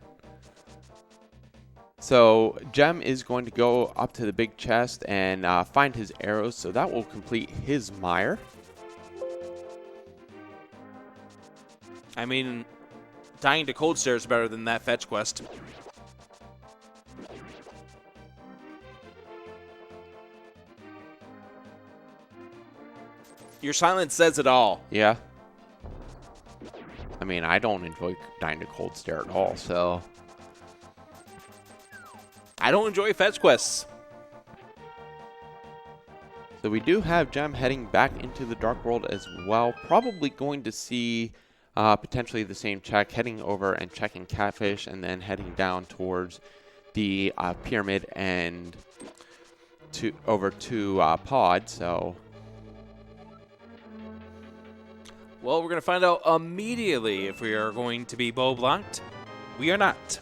So Jem is going to go up to the big chest and find his arrows, so that will complete his mire. I mean, dying to cold stare is better than that fetch quest. Your silence says it all. Yeah. I mean, I don't enjoy dying to cold stare at all, so. I don't enjoy fetch quests. So we do have Jem heading back into the Dark World as well. Probably going to see potentially the same check, heading over and checking Catfish, and then heading down towards the Pyramid and over to Pod. So. Well, we're going to find out immediately if we are going to be bow blocked. We are not.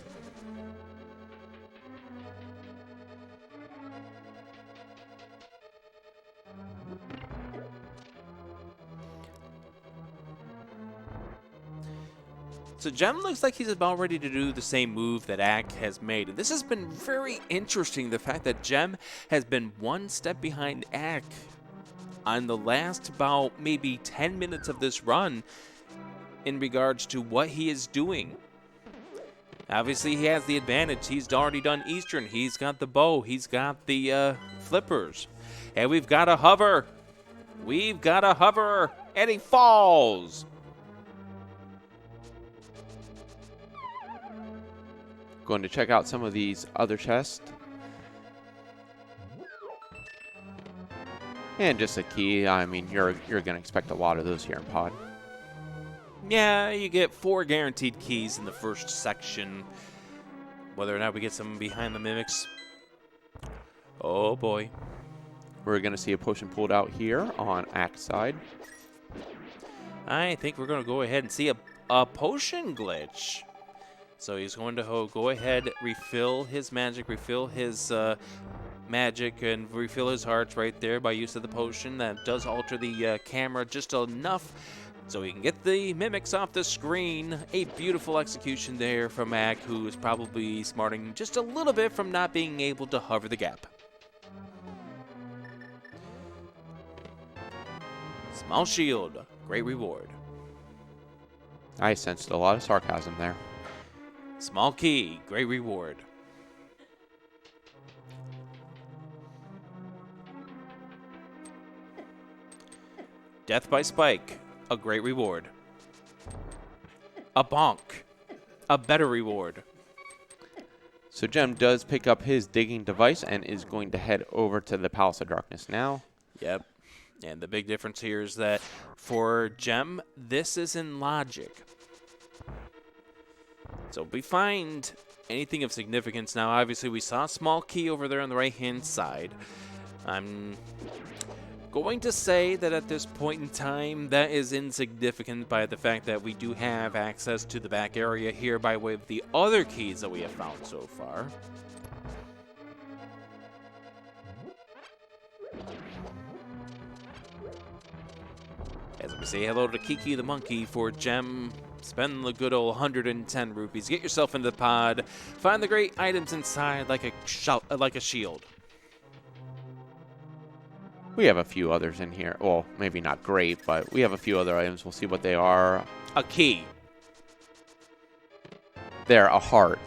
So Jem looks like he's about ready to do the same move that Ack has made. And this has been very interesting, the fact that Jem has been one step behind Ack on the last about maybe 10 minutes of this run in regards to what he is doing. Obviously, he has the advantage. He's already done Eastern. He's got the bow. He's got the flippers. And we've got a hover. We've got a hover. And he falls. Going to check out some of these other chests. And just a key. I mean, you're going to expect a lot of those here in Pod. Yeah, you get 4 guaranteed keys in the first section. Whether or not we get some behind the mimics. Oh boy. We're going to see a potion pulled out here on Ack's side. I think we're going to go ahead and see a potion glitch. So he's going to go ahead, refill his magic, refill his magic, and refill his hearts right there by use of the potion. That does alter the camera just enough so he can get the mimics off the screen. A beautiful execution there from Ack, who is probably smarting just a little bit from not being able to hover the gap. Small shield, great reward. I sensed a lot of sarcasm there. Small key, great reward. Death by spike, a great reward. A bonk, a better reward. So Jem does pick up his digging device and is going to head over to the Palace of Darkness now. Yep. And the big difference here is that for Jem, this is in logic. So if we find anything of significance now, obviously we saw a small key over there on the right-hand side. I'm going to say that at this point in time, that is insignificant by the fact that we do have access to the back area here by way of the other keys that we have found so far. As we say hello to Kiki the monkey for Jem. Spend the good old 110 rupees. Get yourself into the pod. Find the great items inside like a shield. We have a few others in here. Well, maybe not great, but we have a few other items. We'll see what they are. A key. They're a heart.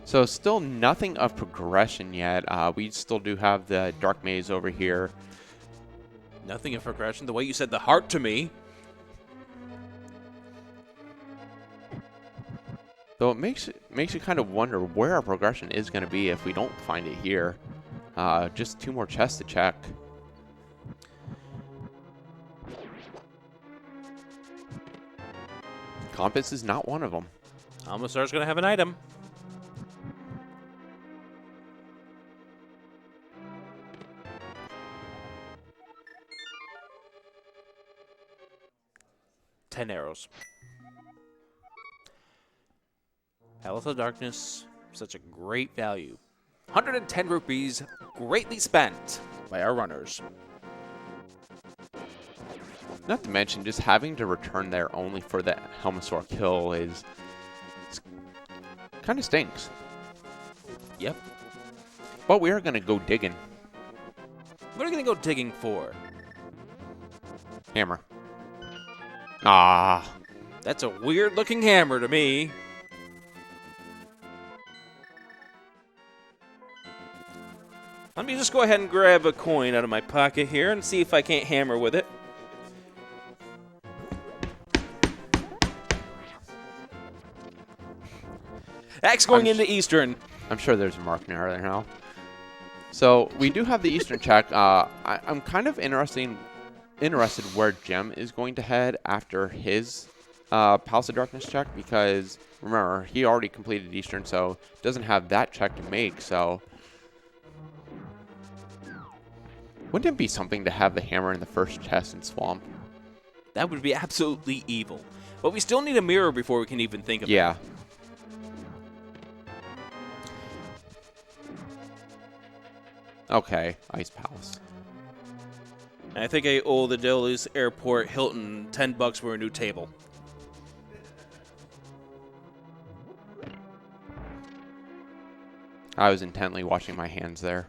So still nothing of progression yet. We still do have the Dark Maze over here. Nothing of progression. The way you said the heart to me. Though it makes you kind of wonder where our progression is going to be if we don't find it here. Just 2 more chests to check. Compass is not one of them. Almastar's going to have an item. Ten arrows. Palace of Darkness, such a great value. 110 rupees, greatly spent by our runners. Not to mention, just having to return there only for the Helmasaur kill is kind of stinks. Yep. But we are going to go digging. What are we going to go digging for? Hammer. Ah. That's a weird-looking hammer to me. Let me just go ahead and grab a coin out of my pocket here and see if I can't hammer with it. Axe going into Eastern. I'm sure there's a mark near there now. So we do have the Eastern check. I'm kind of interested where Jem is going to head after his Palace of Darkness check, because remember, he already completed Eastern, so doesn't have that check to make. So wouldn't it be something to have the hammer in the first chest in Swamp? That would be absolutely evil. But we still need a mirror before we can even think of it. Yeah. Okay, Ice Palace. I think I owe the Dulles Airport Hilton $10 for a new table. I was intently watching my hands there.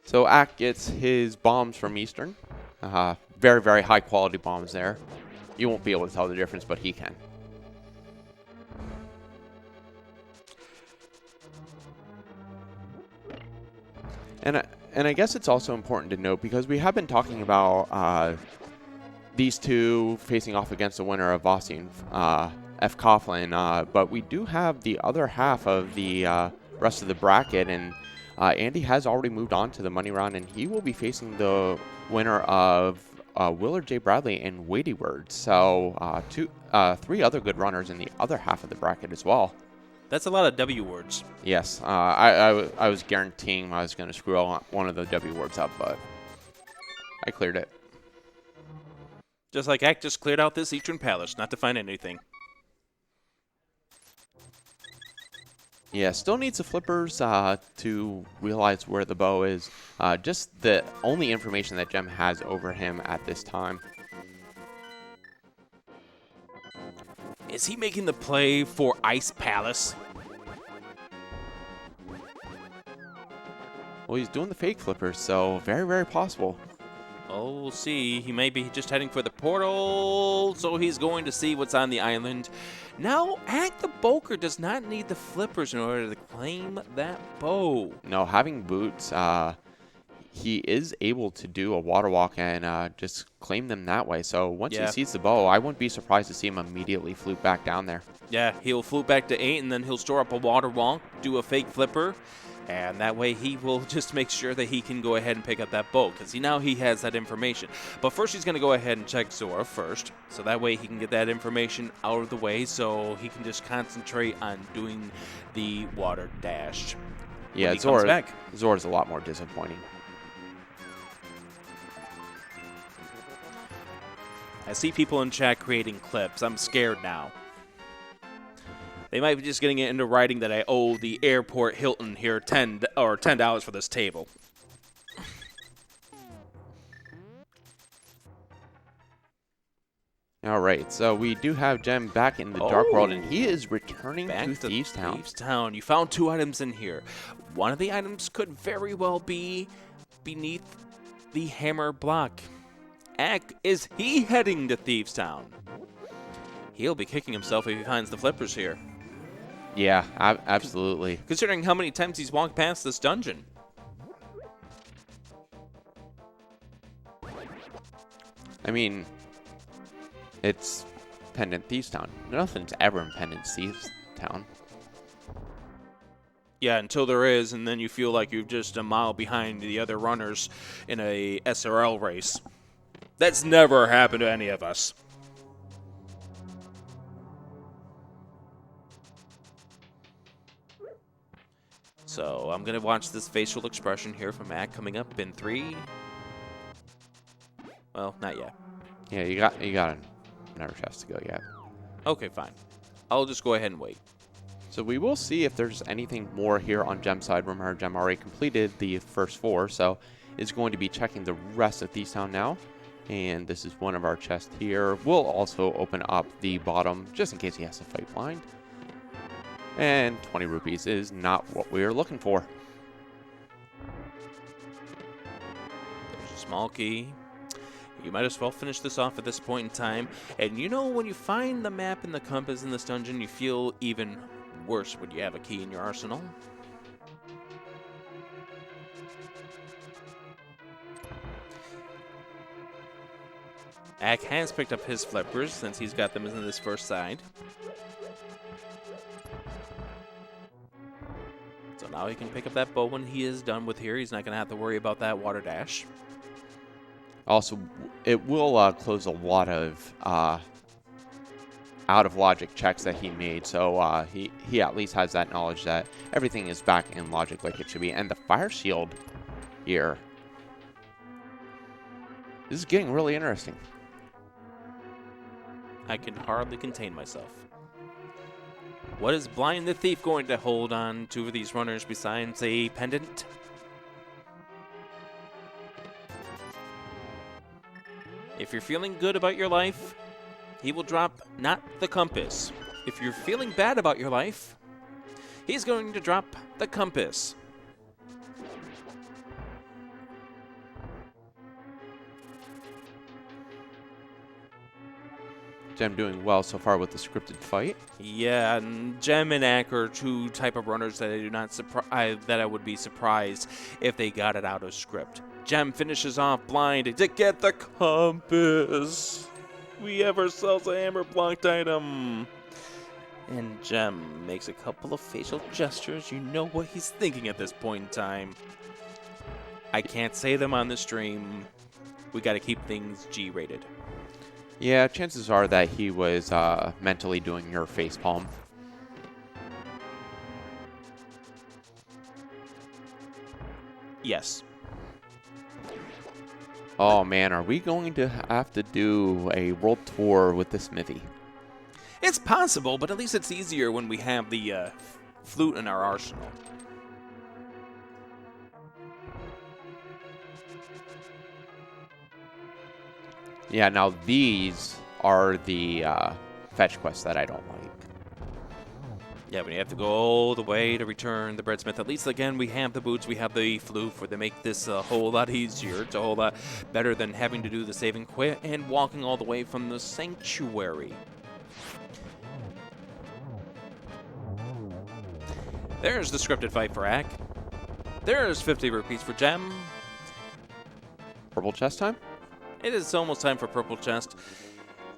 So Ack gets his bombs from Eastern. Very, very high quality bombs there. You won't be able to tell the difference, but he can. And I guess it's also important to note, because we have been talking about these two facing off against the winner of Aussie and F. Coughlin, but we do have the other half of the rest of the bracket, and Andy has already moved on to the money round, and he will be facing the winner of Willard J. Bradley and Weighty Words. So three other good runners in the other half of the bracket as well. That's a lot of W words. Yes, I was guaranteeing I was going to screw one of the W words up, but I cleared it. Just like Ack just cleared out this Eastern Palace, not to find anything. Yeah, still needs the flippers to realize where the bow is. Just the only information that Jem has over him at this time. Is he making the play for Ice Palace? Well, he's doing the fake flippers, so very, very possible. Oh, we'll see. He may be just heading for the portal, so he's going to see what's on the island. Now, Acktheboker does not need the flippers in order to claim that bow. No, having boots, he is able to do a water walk and just claim them that way. So once he sees the bow, I wouldn't be surprised to see him immediately flute back down there. Yeah, he'll flute back to 8, and then he'll store up a water walk, do a fake flipper, and that way he will just make sure that he can go ahead and pick up that bow, because now he has that information. But first he's going to go ahead and check Zora first, so that way he can get that information out of the way, so he can just concentrate on doing the water dash. Yeah, Zora's a lot more disappointing. I see people in chat creating clips. I'm scared now. They might be just getting it into writing that I owe the Airport Hilton here $10 for this table. All right, so we do have Jem back in the Dark World, and he is returning to Thieves Town. Thieves Town. You found 2 items in here. One of the items could very well be beneath the hammer block. Ack, is he heading to Thieves Town? He'll be kicking himself if he finds the flippers here. Yeah, absolutely. Considering how many times he's walked past this dungeon. I mean, it's Pendant Thieves Town. Nothing's ever in Pendant Thieves Town. Yeah, until there is, and then you feel like you're just a mile behind the other runners in a SRL race. That's never happened to any of us. So I'm going to watch this facial expression here from Ack coming up in 3. Well, not yet. Yeah, you got another chest to go yet. Okay, fine. I'll just go ahead and wait. So we will see if there's anything more here on Jem's side. Remember, Jem already completed the first 4, so is going to be checking the rest of Thieves Town now. And this is one of our chests here. We'll also open up the bottom just in case he has to fight blind. And 20 rupees is not what we're looking for. There's a small key. You might as well finish this off at this point in time. And you know, when you find the map and the compass in this dungeon, you feel even worse when you have a key in your arsenal. Ack has picked up his flippers since he's got them in this first side. So now he can pick up that bow when he is done with here. He's not going to have to worry about that water dash. Also, it will close a lot of out-of-logic checks that he made, so he at least has that knowledge that everything is back in logic like it should be. And the fire shield here, this is getting really interesting. I can hardly contain myself. What is Blind the Thief going to hold on to these runners besides a pendant? If you're feeling good about your life, he will drop not the compass. If you're feeling bad about your life, he's going to drop the compass. Jem doing well so far with the scripted fight. Yeah, and Jem and Ack are two type of runners that I would be surprised if they got it out of script. Jem finishes off Blind to get the compass. We have ourselves a hammer blocked item. And Jem makes a couple of facial gestures. You know what he's thinking at this point in time. I can't say them on the stream. We got to keep things G-rated. Yeah, chances are that he was mentally doing your facepalm. Yes. Oh man, are we going to have to do a world tour with the smithy? It's possible, but at least it's easier when we have the flute in our arsenal. Yeah, now these are the fetch quests that I don't like. Yeah, we have to go all the way to return the breadsmith. At least, again, we have the boots, we have the flute for to make this a whole lot easier. It's a whole lot better than having to do the save and quit and walking all the way from the sanctuary. There's the scripted fight for Ack. There's 50 rupees for Jem. Purple chest time? It is almost time for purple chest.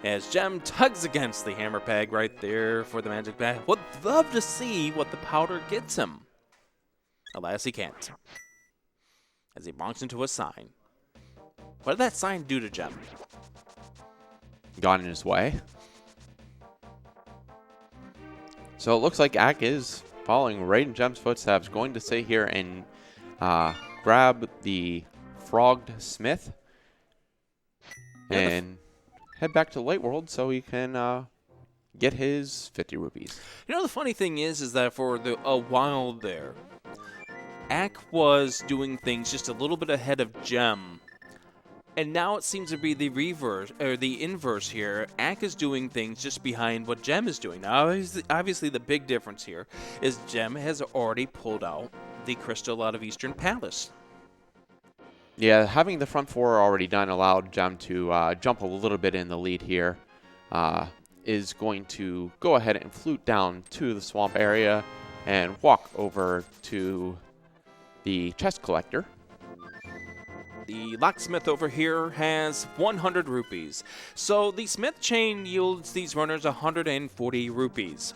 As Jem tugs against the hammer peg right there for the magic bag. Would love to see what the powder gets him. Alas, he can't. As he bonks into a sign. What did that sign do to Jem? Gone in his way. So it looks like Ack is following right in Jem's footsteps. Going to stay here and grab the frogged smith. And head back to Light World so he can get his 50 rupees. You know, the funny thing is that for a while there, Ack was doing things just a little bit ahead of Jem. And now it seems to be the reverse, or the inverse here. Ack is doing things just behind what Jem is doing. Now, obviously the big difference here is Jem has already pulled out the crystal out of Eastern Palace. Yeah, having the front four already done allowed Jem to jump a little bit in the lead here. Is going to go ahead and flute down to the swamp area and walk over to the chest collector. The locksmith over here has 100 rupees. So the smith chain yields these runners 140 rupees.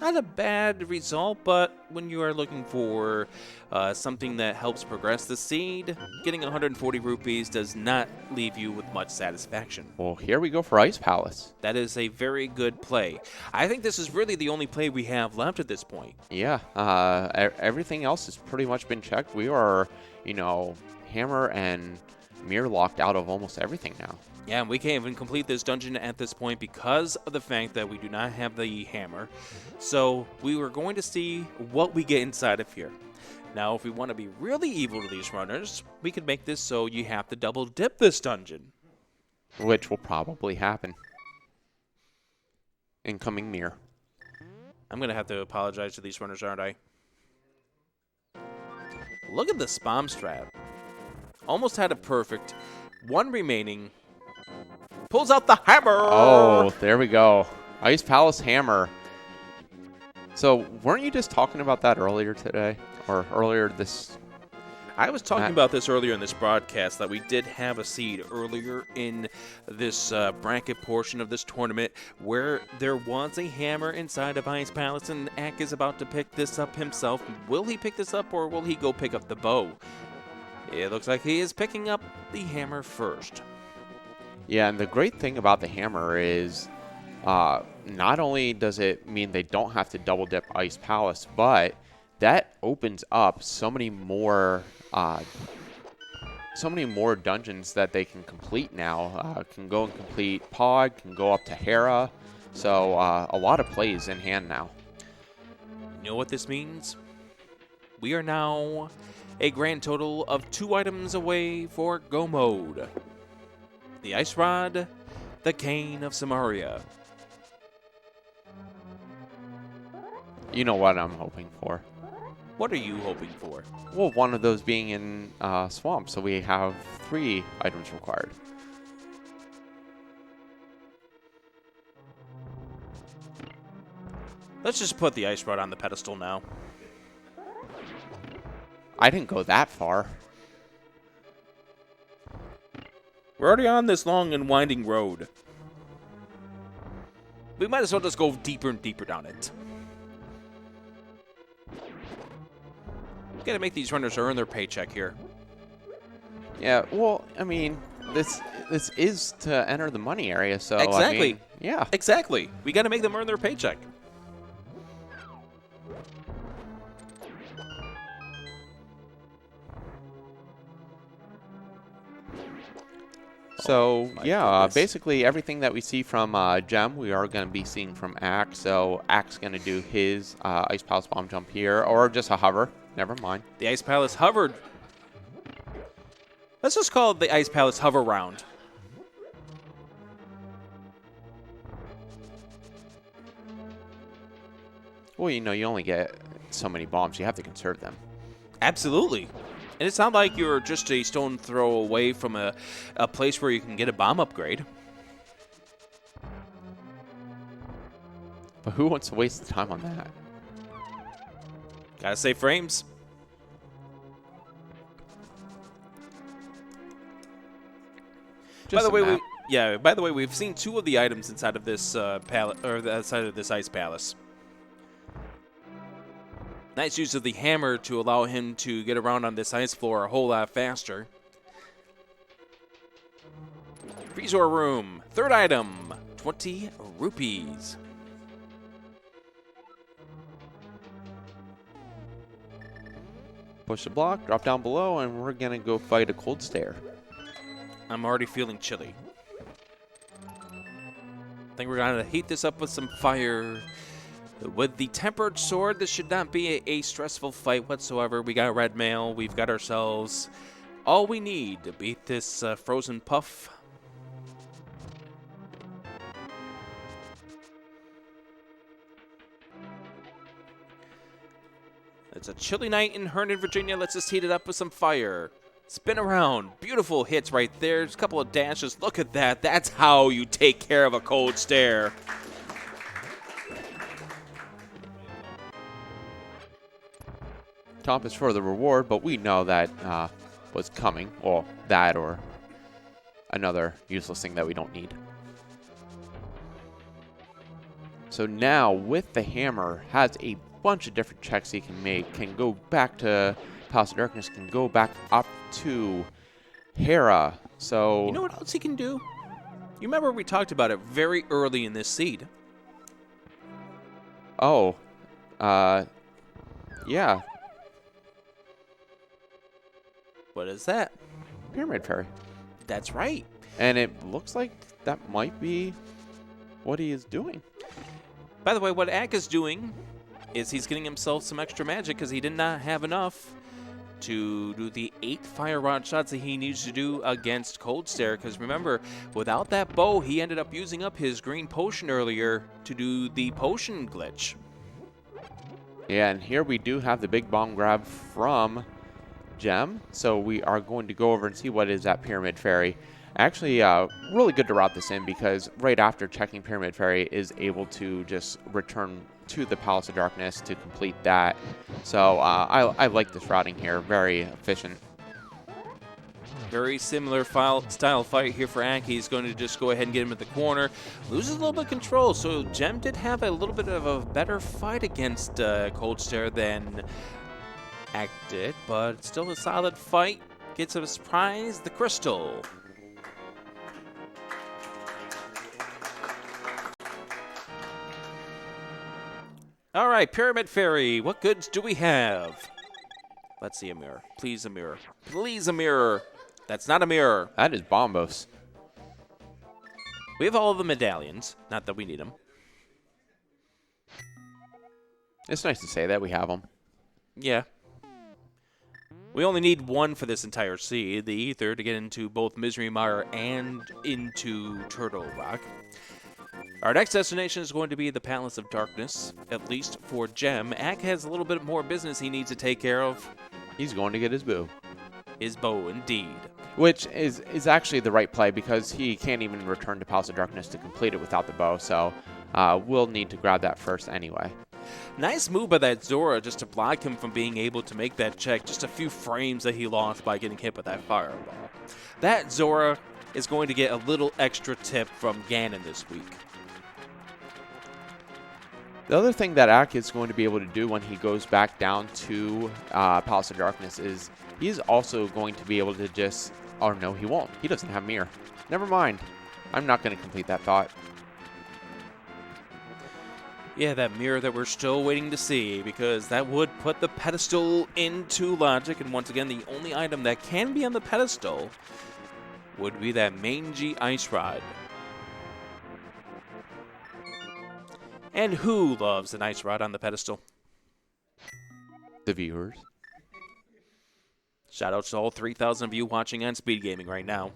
Not a bad result, but when you are looking for something that helps progress the seed, getting 140 rupees does not leave you with much satisfaction. Well, here we go for Ice Palace. That is a very good play. I think this is really the only play we have left at this point. Yeah, everything else has pretty much been checked. We are, hammer and mirror locked out of almost everything now. Yeah, and we can't even complete this dungeon at this point because of the fact that we do not have the hammer. So we were going to see what we get inside of here. Now, if we want to be really evil to these runners, we could make this so you have to double dip this dungeon. Which will probably happen. Incoming mirror. I'm going to have to apologize to these runners, aren't I? Look at the spam strat. Almost had it perfect. 1 remaining. Pulls out the hammer. Oh, there we go. Ice Palace Hammer. So, weren't you just talking about that earlier today? Or earlier this... I was talking about this earlier in this broadcast, that we did have a seed earlier in this bracket portion of this tournament where there was a hammer inside of Ice Palace, and Ack is about to pick this up himself. Will he pick this up, or will he go pick up the bow? It looks like he is picking up the hammer first. Yeah, and the great thing about the hammer is not only does it mean they don't have to double dip Ice Palace, but that opens up so many more dungeons that they can complete now. Can go and complete Pog, can go up to Hera. So a lot of plays in hand now. You know what this means? We are now a grand total of 2 items away for Go Mode. The Ice Rod, the Cane of Samaria. You know what I'm hoping for. What are you hoping for? Well, one of those being in Swamp, so we have 3 items required. Let's just put the Ice Rod on the pedestal now. I didn't go that far. We're already on this long and winding road. We might as well just go deeper and deeper down it. Gotta make these runners earn their paycheck here. Yeah, well, I mean, this is to enter the money area, so Exactly. I mean, yeah. Exactly. We gotta make them earn their paycheck. So, yeah, goodness. basically everything that we see from Jem, we are going to be seeing from Ack. So, Ack's going to do his Ice Palace Bomb Jump here, or just a hover. Never mind. The Ice Palace hovered. Let's just call it the Ice Palace hover round. Well, you know, you only get so many bombs. You have to conserve them. Absolutely. And it's not like you're just a stone throw away from a place where you can get a bomb upgrade. But who wants to waste the time on that? Gotta save frames. By the way, we've seen 2 of the items inside of this outside of this Ice Palace. Nice use of the hammer to allow him to get around on this ice floor a whole lot faster. Freezer room, 3rd item, 20 rupees. Push the block, drop down below, and we're going to go fight a cold stare. I'm already feeling chilly. I think we're going to heat this up with some fire. With the tempered sword, this should not be a stressful fight whatsoever. We got red mail. We've got ourselves all we need to beat this frozen puff. It's a chilly night in Herndon, Virginia. Let's just heat it up with some fire. Spin around. Beautiful hits right there. Just a couple of dashes. Look at that. That's how you take care of a cold stare. Top is for the reward, but we know that was coming. Well, that or another useless thing that we don't need. So now, with the hammer, has a bunch of different checks he can make. Can go back to Palace of Darkness, can go back up to Hera. So you know what else he can do? You remember we talked about it very early in this seed. Oh, yeah. What is that? Pyramid Fairy. That's right. And it looks like that might be what he is doing. By the way, what Ack is doing is he's getting himself some extra magic because he did not have enough to do the 8 fire rod shots that he needs to do against Cold Stare. Because remember, without that bow, he ended up using up his green potion earlier to do the potion glitch. Yeah, and here we do have the big bomb grab from Gem. So we are going to go over and see what is at Pyramid Fairy. Actually, really good to route this in because right after checking Pyramid Fairy is able to just return to the Palace of Darkness to complete that. So I like this routing here. Very efficient. Very similar style fight here for Ack. He's going to just go ahead and get him at the corner. Loses a little bit of control, so Jem did have a little bit of a better fight against Cold Stare than Ack did, but still a solid fight. Gets a surprise, the Crystal. All right, Pyramid Fairy, what goods do we have? Let's see a mirror. Please a mirror. Please a mirror. That's not a mirror. That is Bombos. We have all of the medallions. Not that we need them. It's nice to say that we have them. Yeah. We only need one for this entire seed, the Ether, to get into both Misery Mire and into Turtle Rock. Our next destination is going to be the Palace of Darkness, at least for Jem. Ack has a little bit more business he needs to take care of. He's going to get his boo. His bow, indeed. Which is actually the right play because he can't even return to Palace of Darkness to complete it without the bow. So we'll need to grab that first anyway. Nice move by that Zora just to block him from being able to make that check. Just a few frames that he lost by getting hit with that fireball. That Zora is going to get a little extra tip from Ganon this week. The other thing that Ack is going to be able to do when he goes back down to Palace of Darkness is he's also going to be able to just... Oh, no, he won't. He doesn't have Mirror. Never mind. I'm not going to complete that thought. Yeah, that mirror that we're still waiting to see, because that would put the pedestal into logic. And once again, the only item that can be on the pedestal would be that mangy ice rod. And who loves an ice rod on the pedestal? The viewers. Shout out to all 3,000 of you watching on SpeedGaming right now.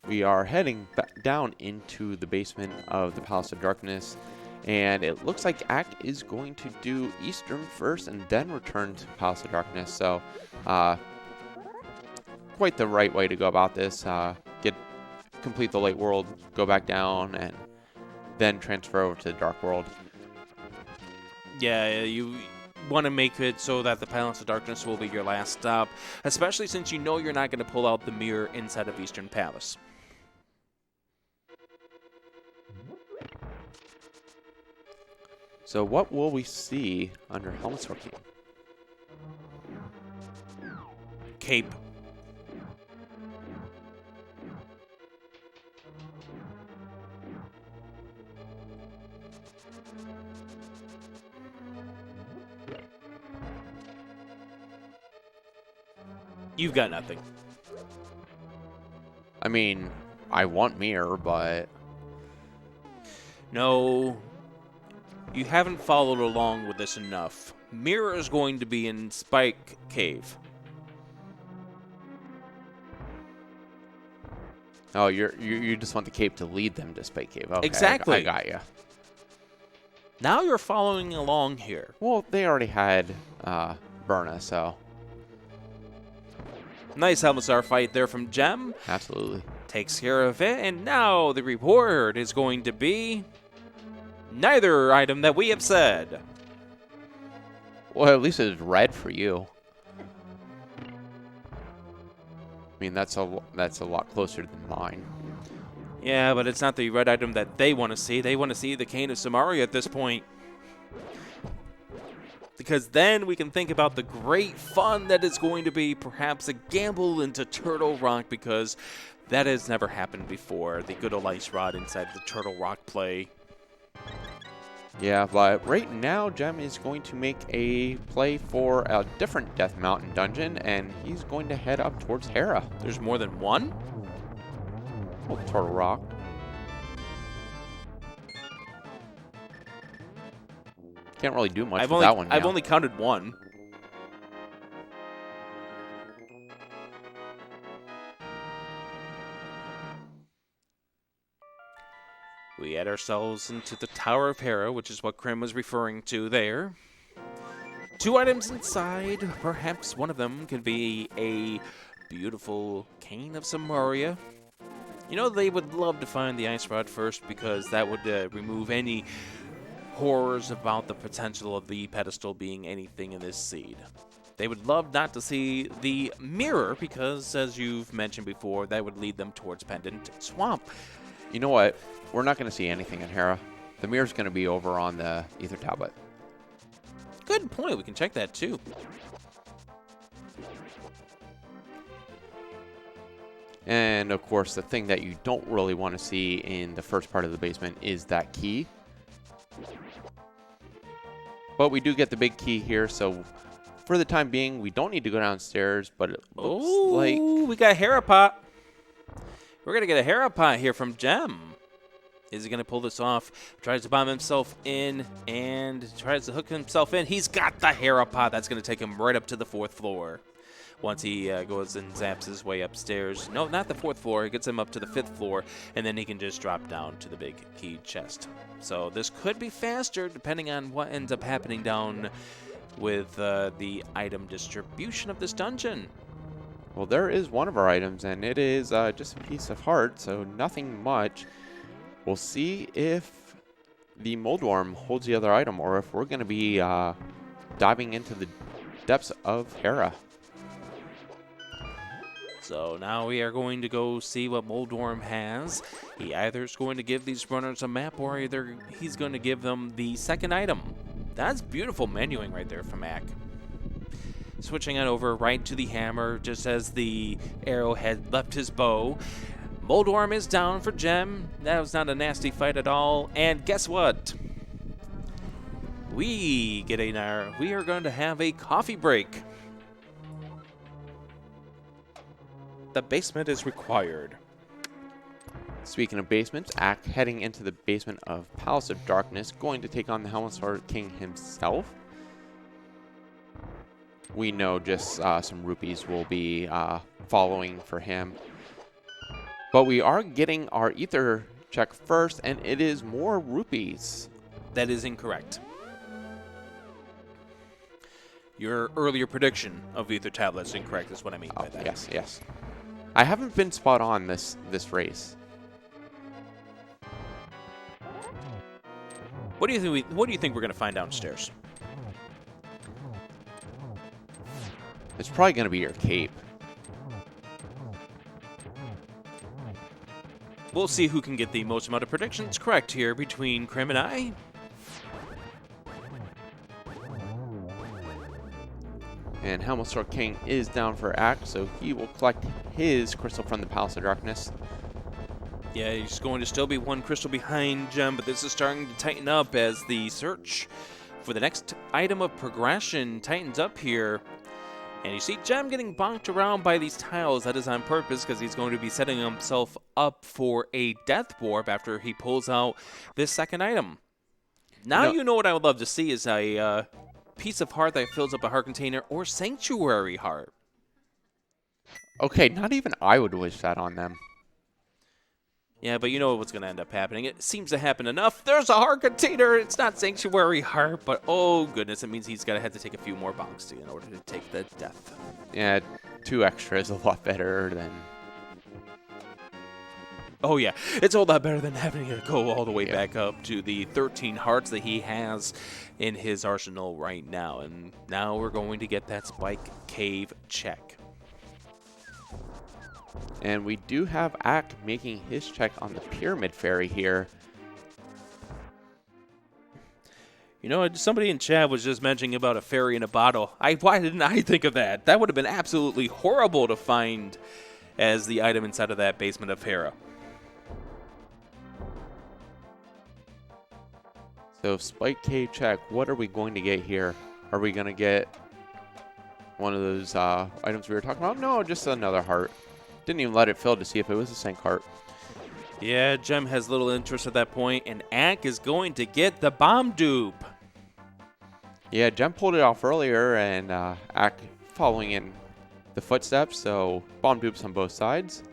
We are heading back down into the basement of the Palace of Darkness, and it looks like Ack is going to do Eastern first and then return to Palace of Darkness. So, quite the right way to go about this. Complete the Light World, go back down, and then transfer over to the Dark World. Yeah, you want to make it so that the Palace of Darkness will be your last stop, especially since you know you're not going to pull out the mirror inside of Eastern Palace. So what will we see under Helmetsword King? Cape. You've got nothing. I mean, I want Mirror, but... No, you haven't followed along with this enough. Mirror is going to be in Spike Cave. Oh, you just want the cape to lead them to Spike Cave. Okay, Exactly. I got you. Now you're following along here. Well, they already had Berna, so... Nice Helmetsar fight there from Jem. Absolutely. Takes care of it, and now the reward is going to be neither item that we have said. Well, at least it's red for you. I mean, that's a lot closer than mine. Yeah, but it's not the red item that they want to see. They want to see the Cane of Samaria at this point. Because then we can think about the great fun that is going to be perhaps a gamble into Turtle Rock, because that has never happened before. The good old ice rod inside the Turtle Rock play. Yeah, but right now, Jem is going to make a play for a different Death Mountain dungeon, and he's going to head up towards Hera. There's more than one? Oh, Turtle Rock. Can't really do much with that one now. I've only counted one. We add ourselves into the Tower of Hera, which is what Krim was referring to there. 2 items inside. Perhaps one of them could be a beautiful Cane of Samaria. You know, they would love to find the Ice Rod first because that would remove any horrors about the potential of the pedestal being anything in this seed. They would love not to see the mirror because, as you've mentioned before, that would lead them towards Pendant Swamp. You know what? We're not going to see anything in Hera. The mirror's going to be over on the Ether Tablet. Good point. We can check that too. And of course, the thing that you don't really want to see in the first part of the basement is that key. But we do get the big key here, so for the time being, we don't need to go downstairs, but it looks like... we got a Hera pot. We're going to get a Hera pot here from Jem. Is he going to pull this off? Tries to bomb himself in and tries to hook himself in. He's got the Hera pot. That's going to take him right up to the 4th floor. Once he goes and zaps his way upstairs. No, not the 4th floor. He gets him up to the 5th floor, and then he can just drop down to the big key chest. So this could be faster depending on what ends up happening down with the item distribution of this dungeon. Well, there is one of our items, and it is just a piece of heart, so nothing much. We'll see if the Moldworm holds the other item, or if we're going to be diving into the depths of Hera. So now we are going to go see what Moldworm has. He either is going to give these runners a map, or either he's going to give them the second item. That's beautiful menuing right there from Ack. Switching it over right to the hammer, just as the arrow had left his bow. Moldworm is down for Jem. That was not a nasty fight at all. And guess what? We are going to have a coffee break. The basement is required. Speaking of basements, Ack heading into the basement of Palace of Darkness, going to take on the Helmsword King himself. We know just some rupees will be following for him. But we are getting our ether check first, and it is more rupees. That is incorrect. Your earlier prediction of ether tablets is incorrect, is what I mean by that. Yes, yes. I haven't been spot on this race. What do you think we're going to find downstairs? It's probably going to be your cape. We'll see who can get the most amount of predictions correct here between Krim and I. And Helmsword King is down for Ack, so he will collect his crystal from the Palace of Darkness. Yeah, he's going to still be one crystal behind Jem, but this is starting to tighten up as the search for the next item of progression tightens up here. And you see Jem getting bonked around by these tiles. That is on purpose because he's going to be setting himself up for a death warp after he pulls out this second item. Now you know what I would love to see is a piece of heart that fills up a heart container or sanctuary heart. Okay, not even I would wish that on them. Yeah, but you know what's going to end up happening. It seems to happen enough. There's a heart container. It's not sanctuary heart, but oh goodness, it means he's going to have to take a few more bonks in order to take the death. Yeah, 2 extra is a lot better than... Oh yeah, it's a whole lot better than having to go all the way back up to the 13 hearts that he has in his arsenal right now. And now we're going to get that Spike Cave check. And we do have Ack making his check on the Pyramid Fairy here. You know, somebody in chat was just mentioning about a fairy in a bottle. Why didn't I think of that? That would have been absolutely horrible to find as the item inside of that basement of Hera. So Spike Cave check, what are we going to get here? Are we going to get one of those items we were talking about? No, just another heart. Didn't even let it fill to see if it was a sync heart. Yeah, Jem has little interest at that point, and Ack is going to get the bomb dupe. Yeah, Jem pulled it off earlier, and Ack following in the footsteps, so bomb dupes on both sides.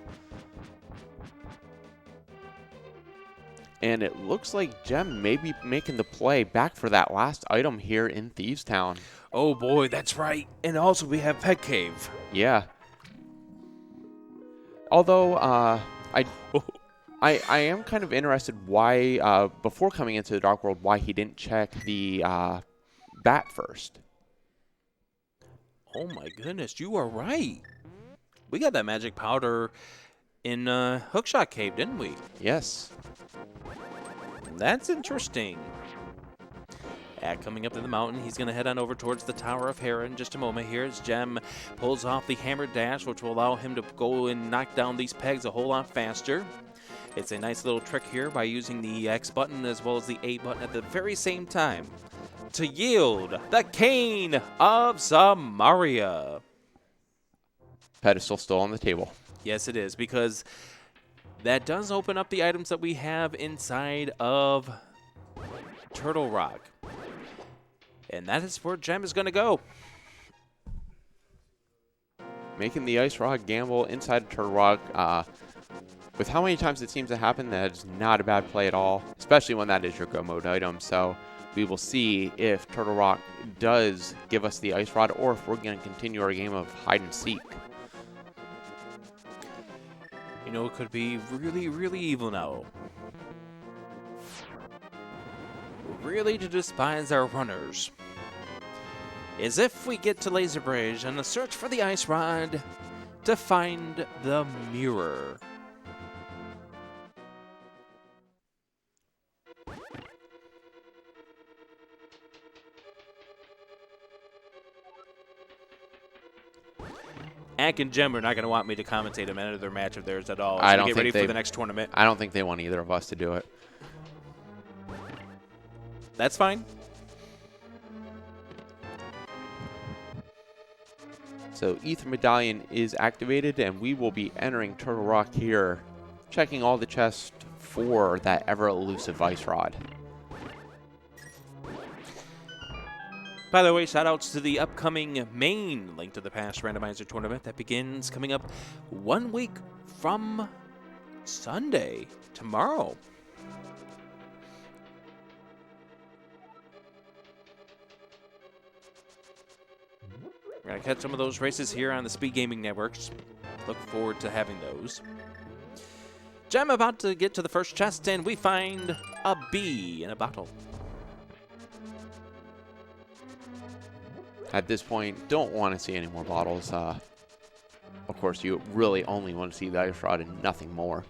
And it looks like Jem may be making the play back for that last item here in Thieves Town. Oh boy, that's right. And also we have Pet Cave. Yeah. Although I am kind of interested why before coming into the Dark World why he didn't check the bat first. Oh my goodness, you are right. We got that magic powder in Hookshot Cave, didn't we? Yes. That's interesting. Coming up to the mountain, he's going to head on over towards the Tower of Hera in just a moment. Here as Jem pulls off the hammer dash, which will allow him to go and knock down these pegs a whole lot faster. It's a nice little trick here by using the X button as well as the A button at the very same time to yield the Cane of Samaria. Pedestal still on the table. Yes, it is, because that does open up the items that we have inside of Turtle Rock. And that is where Jem is going to go. Making the Ice Rock gamble inside of Turtle Rock. With how many times it seems to happen, that is not a bad play at all, especially when that is your go mode item. So we will see if Turtle Rock does give us the Ice Rod or if we're going to continue our game of hide and seek. You know, it could be really, really evil now. Really to despise our runners. As if we get to Laser Bridge and a search for the Ice Rod to find the mirror. Ack and Jem are not going to want me to commentate another match of theirs at all. So I don't get think ready for the next tournament. I don't think they want either of us to do it. That's fine. So Ether Medallion is activated, and we will be entering Turtle Rock here, checking all the chests for that ever-elusive Ice Rod. By the way, shout-outs to the upcoming main Link to the Past randomizer tournament that begins coming up 1 week from Sunday, tomorrow. We're going to catch some of those races here on the SpeedGaming networks. Look forward to having those. Jem about to get to the first chest, and we find a bee in a bottle. At this point, don't want to see any more bottles. Of course, you really only want to see the Ice Rod and nothing more.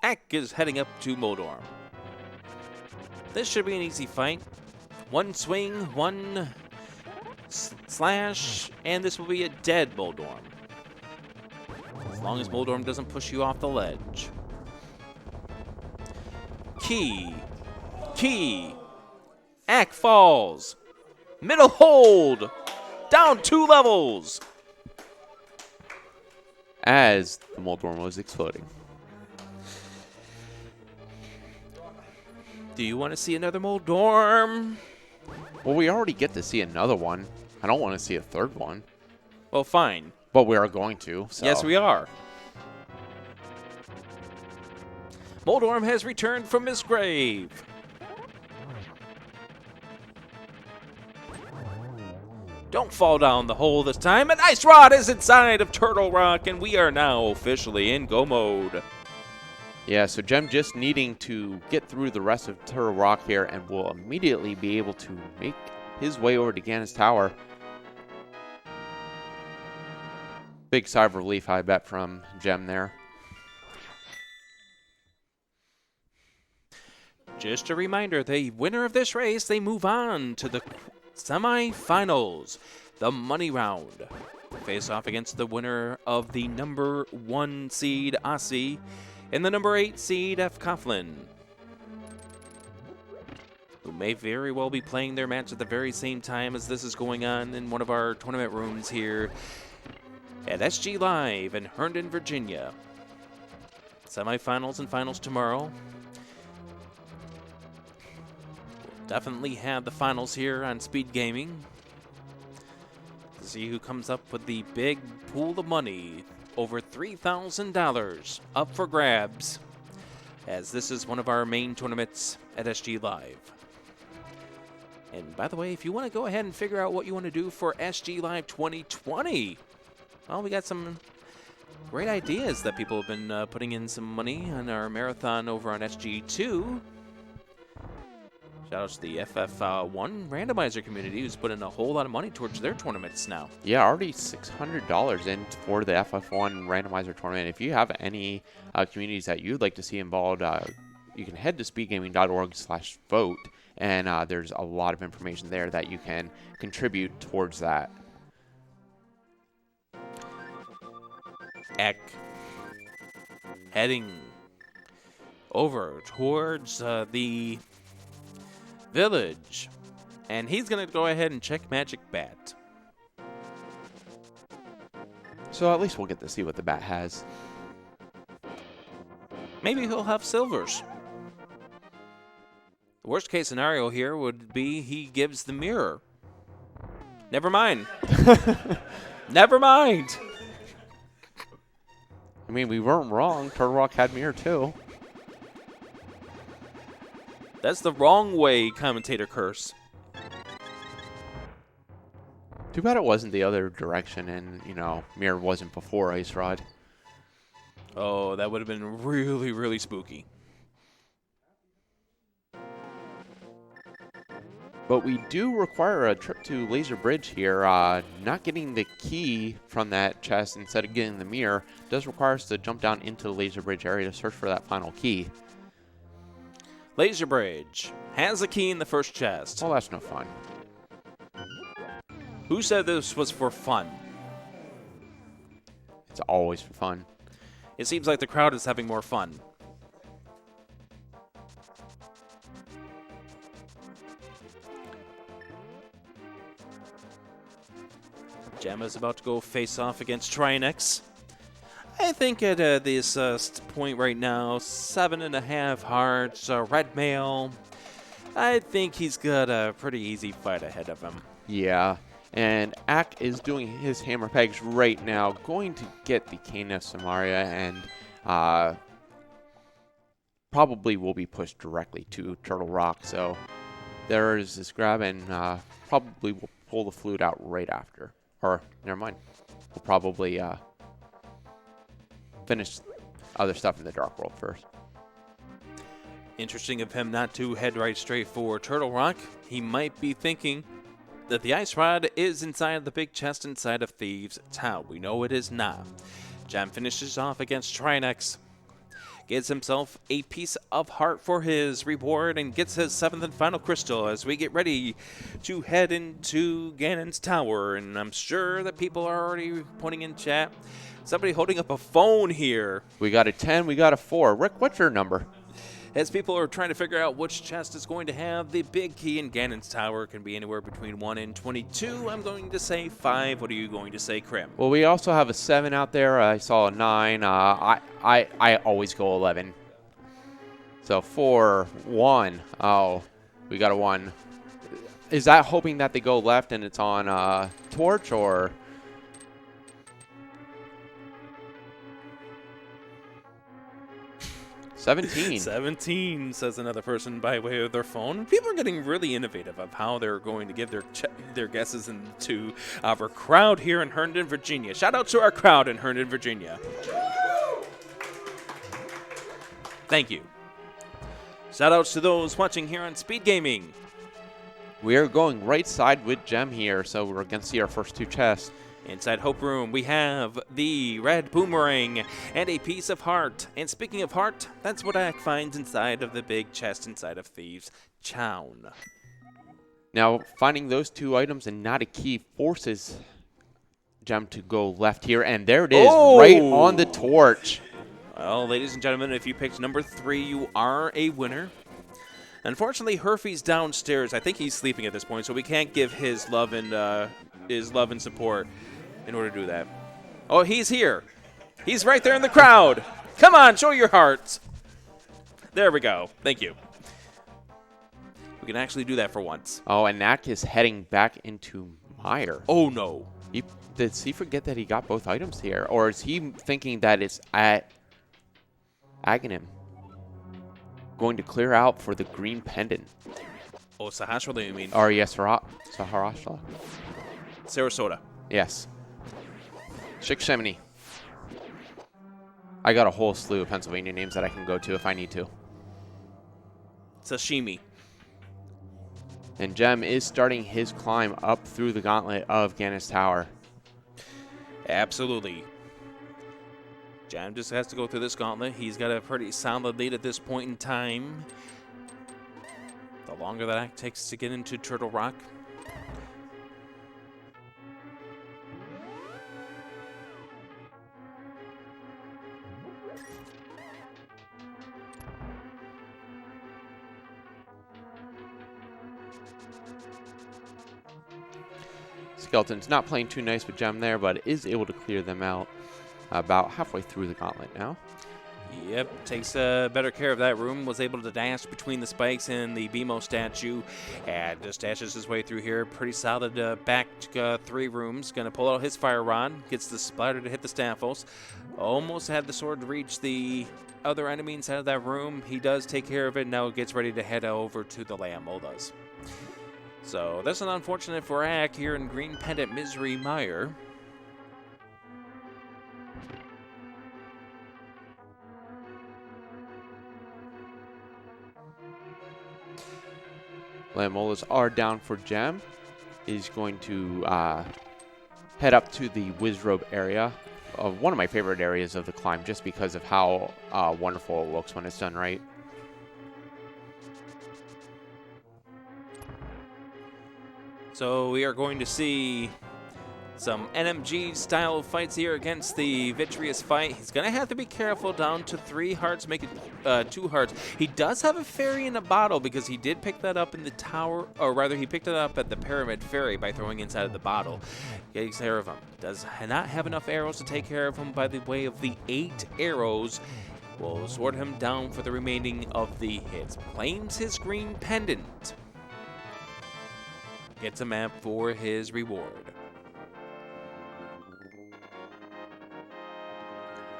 Ack is heading up to Moldorm. This should be an easy fight. One swing, one slash, and this will be a dead Moldorm. As long as Moldorm doesn't push you off the ledge. Key. Ack falls. Middle hold. Down 2 levels. As the Moldorm was exploding. Do you want to see another Moldorm? Well, we already get to see another one. I don't want to see a third one. Well, fine. But we are going to. So. Yes, we are. Moldorm has returned from his grave. Don't fall down the hole this time. An Ice Rod is inside of Turtle Rock, and we are now officially in go mode. Yeah, so Jem just needing to get through the rest of Turtle Rock here and will immediately be able to make his way over to Ganon's Tower. Big sigh of relief, I bet, from Jem there. Just a reminder, the winner of this race, they move on to the semifinals, the money round. Face off against the winner of the number 1 seed, Aussie, and the number 8 seed, Coughlin, who may very well be playing their match at the very same time as this is going on in one of our tournament rooms here at SG Live in Herndon, Virginia. Semifinals and finals tomorrow. Definitely have the finals here on SpeedGaming. see who comes up with the big pool of money. Over $3,000 up for grabs, as this is one of our main tournaments at SG Live. And by the way, if you want to go ahead and figure out what you want to do for SG Live 2020, well, we got some great ideas that people have been putting in some money on our marathon over on SG2. Shout out to the FF1 randomizer community who's put in a whole lot of money towards their tournaments now. Yeah, already $600 in for the FF1 randomizer tournament. If you have any communities that you'd like to see involved, you can head to speedgaming.org/vote, and there's a lot of information there that you can contribute towards that. Eck heading over towards the village, and he's going to go ahead and check Magic Bat. So at least we'll get to see what the bat has. Maybe he'll have silvers. The worst case scenario here would be he gives the mirror. Never mind. Never mind. I mean, we weren't wrong. Turtle Rock had mirror too. That's the wrong way, commentator curse. Too bad it wasn't the other direction and, you know, mirror wasn't before Ice Rod. Oh, that would have been really, really spooky. But we do require a trip to Laser Bridge here. Not getting the key from that chest instead of getting the mirror does require us to jump down into the Laser Bridge area to search for that final key. Laser Bridge has a key in the first chest. Well, that's no fun. Who said this was for fun? It's always for fun. It seems like the crowd is having more fun. Jem is about to go face off against Trinex. I think at this point right now, 7.5 hearts, red mail. I think he's got a pretty easy fight ahead of him. Yeah, and Ack is doing his hammer pegs right now, going to get the Cane of Samaria, and probably will be pushed directly to Turtle Rock. So there is this grab, and probably will pull the flute out right after. Or, never mind, we'll probably finish other stuff in the Dark World first. Interesting of him not to head right straight for Turtle Rock. He might be thinking that the Ice Rod is inside the big chest inside of Thieves' Town. We know it is not. Jem finishes off against Trinex. Gets himself a piece of heart for his reward and gets his 7th and final crystal as we get ready to head into Ganon's Tower. And I'm sure that people are already pointing in chat. Somebody holding up a phone here. We got a 10, we got a 4. Rick, what's your number? As people are trying to figure out which chest is going to have the big key in Ganon's Tower, can be anywhere between 1 and 22. I'm going to say 5. What are you going to say, Krim? Well, we also have a 7 out there. I saw a 9. I always go 11. So 4, 1. Oh, we got a 1. Is that hoping that they go left and it's on Torch, or? $17. 17, says another person by way of their phone. People are getting really innovative of how they're going to give their guesses into our crowd here in Herndon, Virginia. Shout out to our crowd in Herndon, Virginia. Thank you. Shout outs to those watching here on Speed Gaming. We are going right side with Jem here, so we're going to see our first 2 chests. Inside Hope Room, we have the red boomerang and a piece of heart. And speaking of heart, that's what Ack finds inside of the big chest inside of Thieves' Town. Now, finding those 2 items and not a key forces Jem to go left here, and there it is, right on the torch. Well, ladies and gentlemen, if you picked number 3, you are a winner. Unfortunately, Herfy's downstairs. I think he's sleeping at this point, so we can't give his love and support in order to do that. Oh, he's here. He's right there in the crowd. Come on, show your hearts. There we go. Thank you. We can actually do that for once. Oh, and Ack is heading back into Mire. Oh, no. Does he forget that he got both items here? Or is he thinking that it's at Aghanim? Going to clear out for the green pendant. Oh, Sahasrala, you mean? Or yes, Saharashla? Sarasota. Yes. Shikshemini. I got a whole slew of Pennsylvania names that I can go to if I need to. Sashimi. And Jem is starting his climb up through the gauntlet of Gannis Tower. Absolutely. Jem just has to go through this gauntlet. He's got a pretty solid lead at this point in time. The longer that act takes to get into Turtle Rock. Skeleton's not playing too nice with Jem there, but is able to clear them out about halfway through the gauntlet now. Yep, takes better care of that room. Was able to dash between the spikes and the BMO statue. And just dashes his way through here. Pretty solid back 3 rooms. Going to pull out his fire rod. Gets the splatter to hit the Staphos. Almost had the sword reach the other enemy inside of that room. He does take care of it. Now gets ready to head over to the Lambo does. So that's an unfortunate for Ack here in Green Pendant Misery Mire. Lamolas are down for Jem. Is going to head up to the Wizrobe area. One of my favorite areas of the climb just because of how wonderful it looks when it's done right. So we are going to see some NMG style fights here against the Vitreous fight. He's going to have to be careful down to 3 hearts, make it 2 hearts. He does have a fairy in a bottle because he did pick that up in the tower, or rather he picked it up at the Pyramid Fairy by throwing inside of the bottle. Getting care of him. Does not have enough arrows to take care of him by the way of the 8 arrows. Will sort him down for the remaining of the hits. Claims his green pendant. Gets a map for his reward.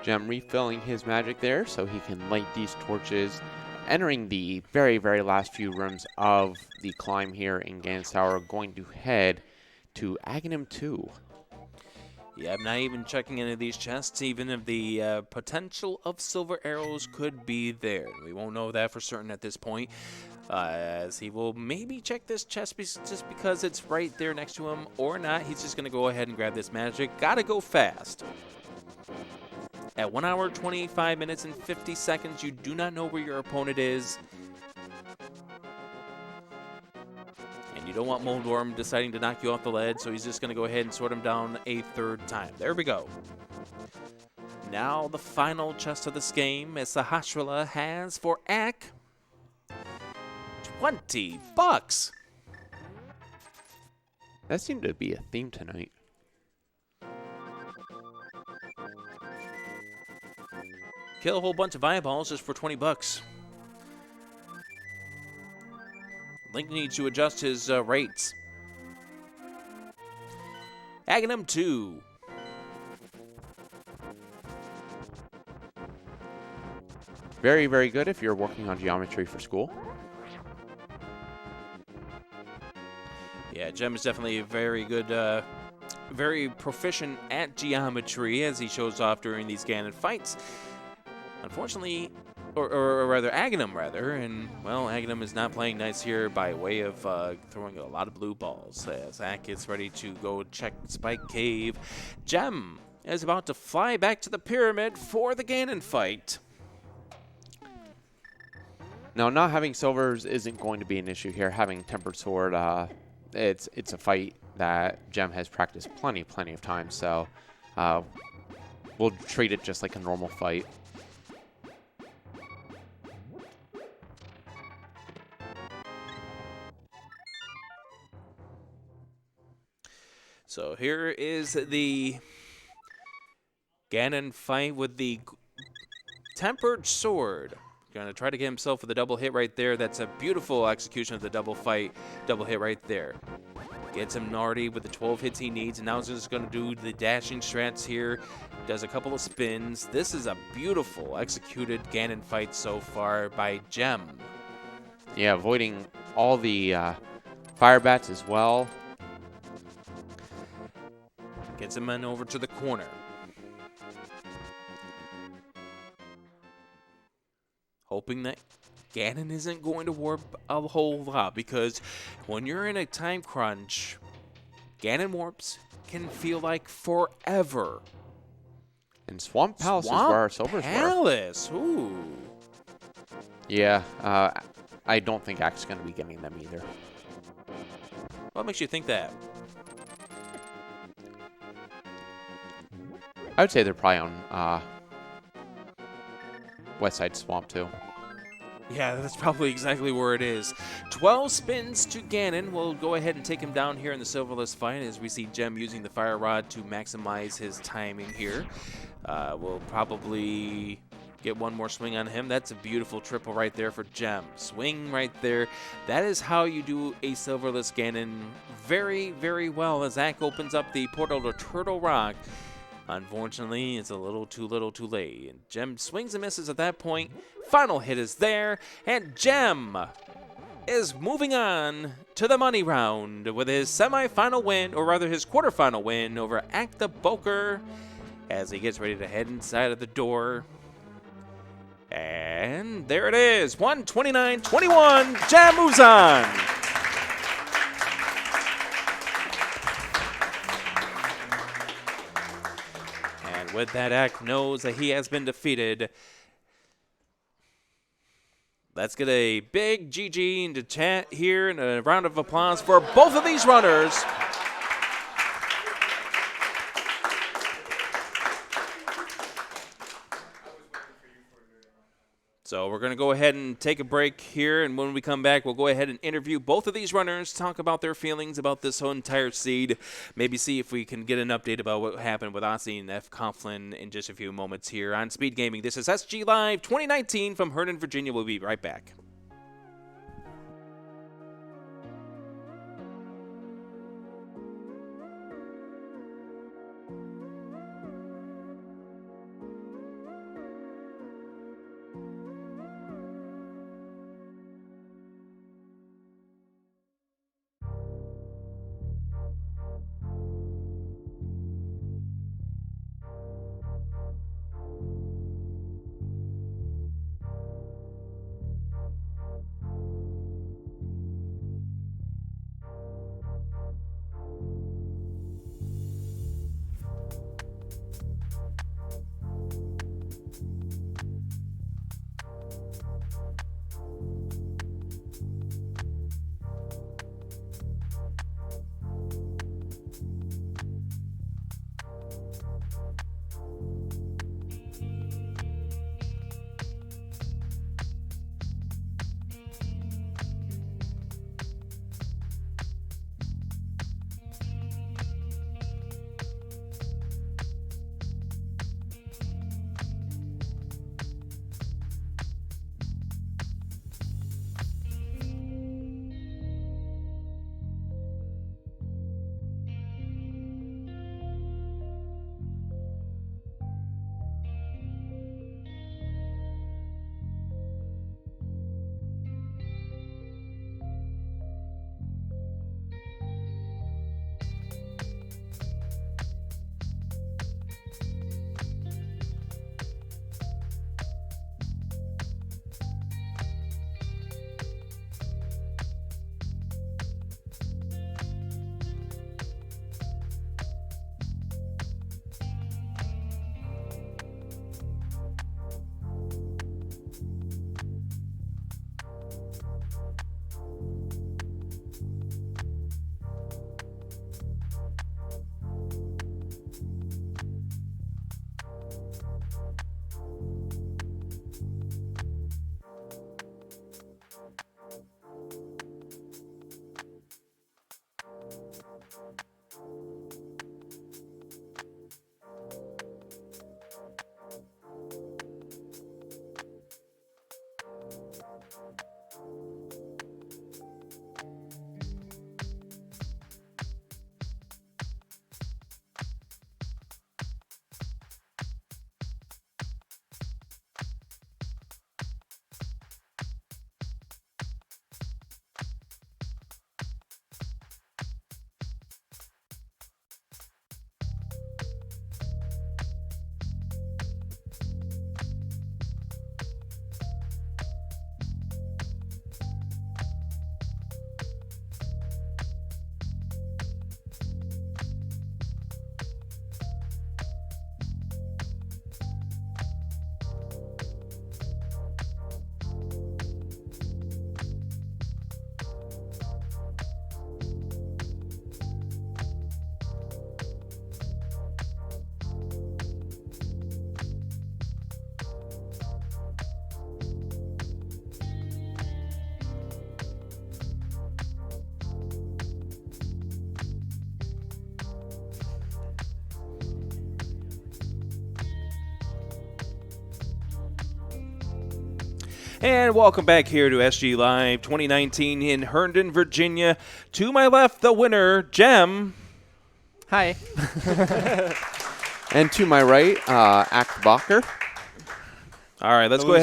Jem refilling his magic there so he can light these torches. Entering the very, very last few rooms of the climb here in Gannis Tower, going to head to Aghanim 2. Yeah, I'm not even checking any of these chests, even if the potential of silver arrows could be there. We won't know that for certain at this point, as he will maybe check this chest just because it's right there next to him, or not. He's just going to go ahead and grab this magic. Gotta go fast. At 1 hour, 25 minutes, and 50 seconds, you do not know where your opponent is. And you don't want Moldorm deciding to knock you off the ledge, so he's just going to go ahead and sort him down a 3rd time. There we go. Now the final chest of this game, as Sahasrala has for Ack, $20. That seemed to be a theme tonight. Kill a whole bunch of eyeballs just for $20. Link needs to adjust his rates. Aghanim 2. Very, very good if you're working on geometry for school. Yeah, Jem is definitely a very good, very proficient at geometry, as he shows off during these Ganon fights. Unfortunately, or rather Aghanim, and, well, Aghanim is not playing nice here by way of throwing a lot of blue balls, as Ack gets ready to go check Spike Cave. Jem is about to fly back to the pyramid for the Ganon fight. Now, not having silvers isn't going to be an issue here. Having Tempered Sword, it's a fight that Jem has practiced plenty of times, so we'll treat it just like a normal fight. So here is the Ganon fight with the Tempered Sword. Gonna try to get himself with a double hit right there. That's a beautiful execution of the double hit right there. Gets him Nardi with the 12 hits he needs, and now he's just going to do the dashing strats here. Does a couple of spins. This is a beautiful executed Ganon fight so far by Jem. Yeah, avoiding all the fire bats as well. Gets him in over to the corner. Hoping that Ganon isn't going to warp a whole lot, because when you're in a time crunch, Ganon warps can feel like forever. And Swamp Palace is where our silvers Palace. were. Ooh. Yeah, I don't think Ack's going to be getting them either. What makes you think that? I would say they're probably on West Side Swamp too. Yeah, that's probably exactly where it is. 12 spins to Ganon. We'll go ahead and take him down here in the silverless fight as we see Jem using the fire rod to maximize his timing here. We'll probably get one more swing on him. That's a beautiful triple right there for Jem. Swing right there. That is how you do a silverless Ganon very, very well, as Ack opens up the portal to Turtle Rock. Unfortunately, it's a little too late. And Jem swings and misses at that point. Final hit is there, and Jem is moving on to the money round with his semifinal win, or rather his quarterfinal win over Acktheboker, as he gets ready to head inside of the door. And there it is, 129-21, Jem moves on. And with that, Ack knows that he has been defeated. Let's get a big GG into chat here and a round of applause for both of these runners. So we're going to go ahead and take a break here, and when we come back, we'll go ahead and interview both of these runners, talk about their feelings about this whole entire seed, maybe see if we can get an update about what happened with Aussie and F. Coughlin in just a few moments here on Speed Gaming. This is SGLive2019 from Herndon, Virginia. We'll be right back. And welcome back here to SG Live 2019 in Herndon, Virginia. To my left, the winner, Jem. Hi. And to my right, Acktheboker. All right, let's go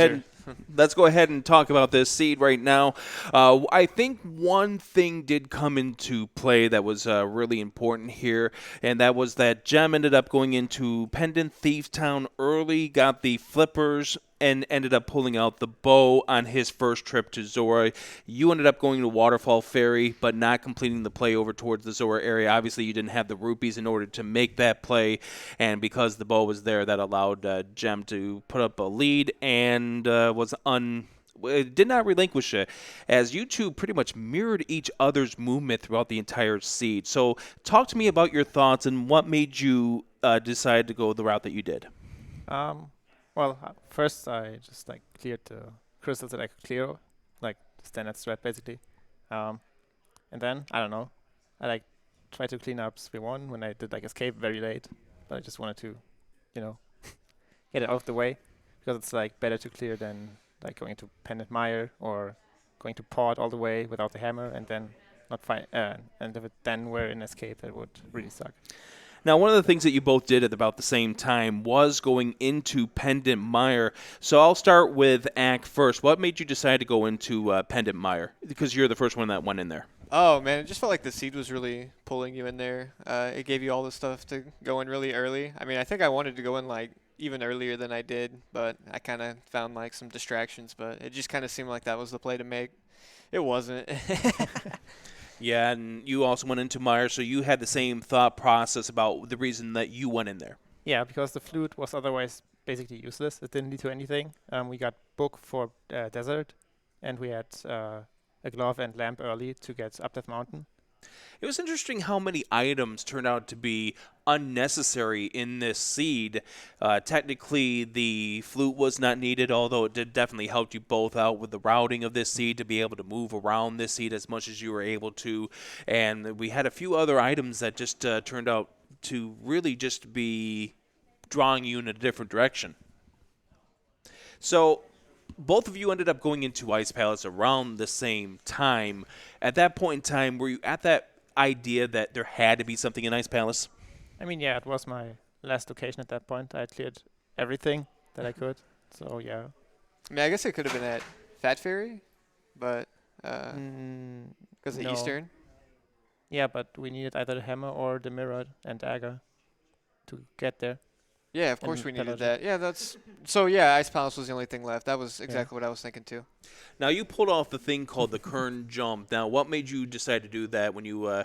ahead and talk about this seed right now. I think one thing did come into play that was really important here, and that was that Jem ended up going into Pendant Thief Town early, got the flippers, and ended up pulling out the bow on his first trip to Zora. You ended up going to Waterfall Ferry, but not completing the play over towards the Zora area. Obviously, you didn't have the rupees in order to make that play, and because the bow was there, that allowed Jem to put up a lead and did not relinquish it, as you two pretty much mirrored each other's movement throughout the entire seed. So talk to me about your thoughts and what made you decide to go the route that you did. Well, first I just cleared the crystals that I could clear, like standard strat basically. And then, I don't know, I tried to clean up Sphere 1 when I did escape very late. But I just wanted to, get it out of the way, because it's better to clear than going to Pendant Mire or going to Port all the way without the hammer and then not find and if it then were in escape, that would really suck. Now, one of the things that you both did at about the same time was going into Pendant Mire. So I'll start with Ack first. What made you decide to go into Pendant Mire? Because you're the first one that went in there. Oh, man, it just felt like the seed was really pulling you in there. It gave you all the stuff to go in really early. I mean, I think I wanted to go in even earlier than I did, but I kind of found some distractions. But it just kind of seemed like that was the play to make. It wasn't. Yeah, and you also went into Mire, so you had the same thought process about the reason that you went in there. Yeah, because the flute was otherwise basically useless. It didn't lead to anything. We got book for desert, and we had a glove and lamp early to get up that mountain. It was interesting how many items turned out to be unnecessary in this seed. Technically, the flute was not needed, although it did definitely help you both out with the routing of this seed to be able to move around this seed as much as you were able to. And we had a few other items that just turned out to really just be drawing you in a different direction. So both of you ended up going into Ice Palace around the same time. At that point in time, were you at that idea that there had to be something in Ice Palace? I mean, yeah, it was my last location at that point. I had cleared everything that I could, so yeah. I mean, I guess it could have been at Fat Fairy, but because of no. Eastern. Yeah, but we needed either the hammer or the mirror and dagger to get there. Yeah, of course we needed that. Yeah, Ice Palace was the only thing left. That was exactly what I was thinking too. Now, you pulled off the thing called the Kern Jump. Now, what made you decide to do that when you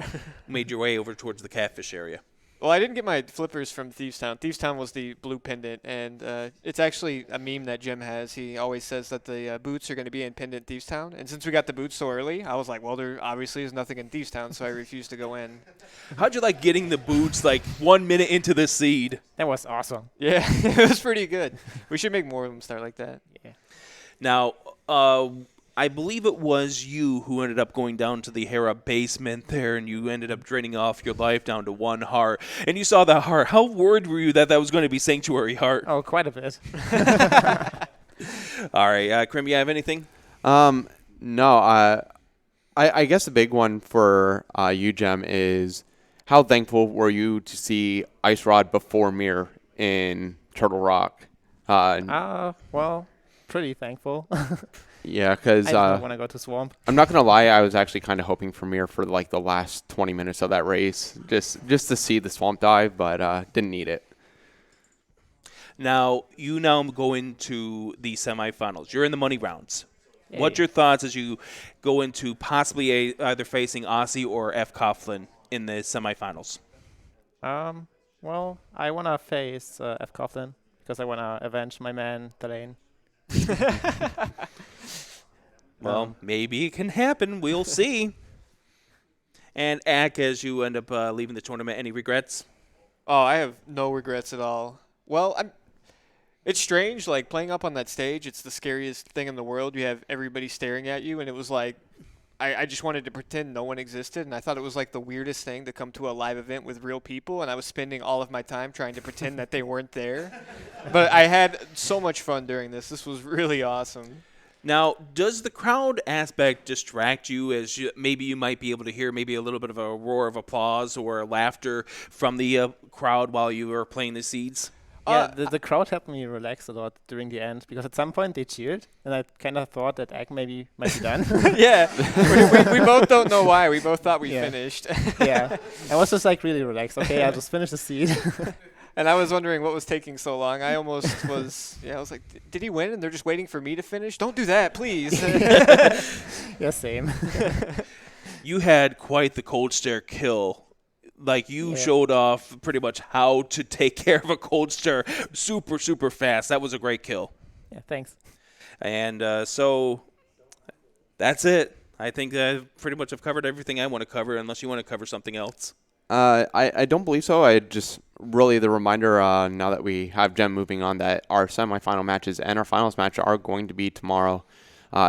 made your way over towards the Catfish area? Well, I didn't get my flippers from Thieves Town. Thieves Town was the blue pendant, and it's actually a meme that Jem has. He always says that the boots are going to be in Pendant Thieves Town, and since we got the boots so early, I was like, well, there obviously is nothing in Thieves Town, so I refused to go in. How'd you like getting the boots 1 minute into the seed? That was awesome. Yeah, it was pretty good. We should make more of them start like that. Yeah. Now, I believe it was you who ended up going down to the Hera basement there, and you ended up draining off your life down to 1 heart. And you saw that heart. How worried were you that was going to be Sanctuary Heart? Oh, quite a bit. All right, Krim, you have anything? No, I guess the big one for you, Jem, is how thankful were you to see Ice Rod before Mirror in Turtle Rock? Well, pretty thankful. Yeah, because I don't want to go to Swamp. I'm not gonna lie, I was actually kind of hoping for Mirror for the last 20 minutes of that race, just to see the Swamp Dive, but didn't need it. Now, you go into the semifinals. You're in the money rounds. Yay. What's your thoughts as you go into possibly either facing Aussie or F. Coughlin in the semifinals? Well, I want to face F. Coughlin because I want to avenge my man, Delane. Well, maybe it can happen. We'll see. And Ack, as you end up leaving the tournament, any regrets? Oh, I have no regrets at all. Well, it's strange, playing up on that stage. It's the scariest thing in the world. You have everybody staring at you, and it was I just wanted to pretend no one existed, and I thought it was the weirdest thing to come to a live event with real people, and I was spending all of my time trying to pretend that they weren't there. But I had so much fun during this. This was really awesome. Now, does the crowd aspect distract you as maybe you might be able to hear maybe a little bit of a roar of applause or laughter from the crowd while you were playing the seeds? Yeah, the crowd helped me relax a lot during the end because at some point they cheered and I kind of thought that Egg maybe might be done. Yeah, we both don't know why. We both thought we finished. Yeah, I was just like really relaxed. Okay, I'll just finish the seed. And I was wondering what was taking so long. I almost was, I was like, did he win? And they're just waiting for me to finish? Don't do that, please. Yeah, same. You had quite the cold stare kill. Like, you showed off pretty much how to take care of a cold stare super, super fast. That was a great kill. Yeah, thanks. And so that's it. I think I pretty much have covered everything I want to cover, unless you want to cover something else. I don't believe so. I just really the reminder now that we have Jem moving on that our semifinal matches and our finals match are going to be tomorrow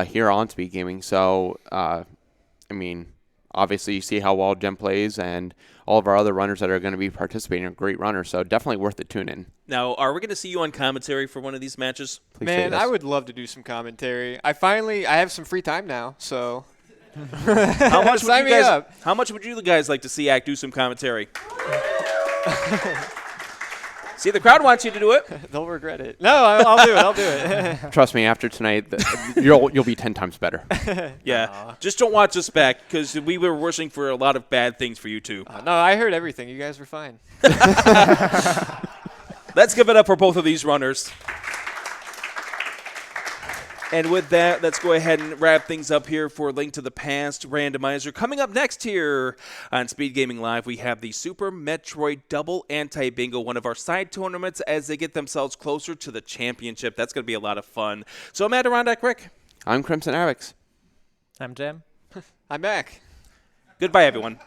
here on SpeedGaming. So, I mean, obviously you see how well Jem plays and all of our other runners that are going to be participating are great runners. So definitely worth the tune in. Now, are we going to see you on commentary for one of these matches? Please Man, I would love to do some commentary. I have some free time now, so... How much Sign me up. How much would you guys like to see Ack do some commentary? See, the crowd wants you to do it. They'll regret it. No, I'll do it. I'll do it. Trust me, after tonight, you'll be 10 times better. Yeah, just don't watch us back because we were wishing for a lot of bad things for you too. No, I heard everything. You guys were fine. Let's give it up for both of these runners. And with that, let's go ahead and wrap things up here for Link to the Past Randomizer. Coming up next here on Speed Gaming Live, we have the Super Metroid Double Anti-Bingo, one of our side tournaments as they get themselves closer to the championship. That's going to be a lot of fun. So I'm Adirondack Rick. I'm Crimson Avix. I'm Jem. I'm back. Goodbye, everyone.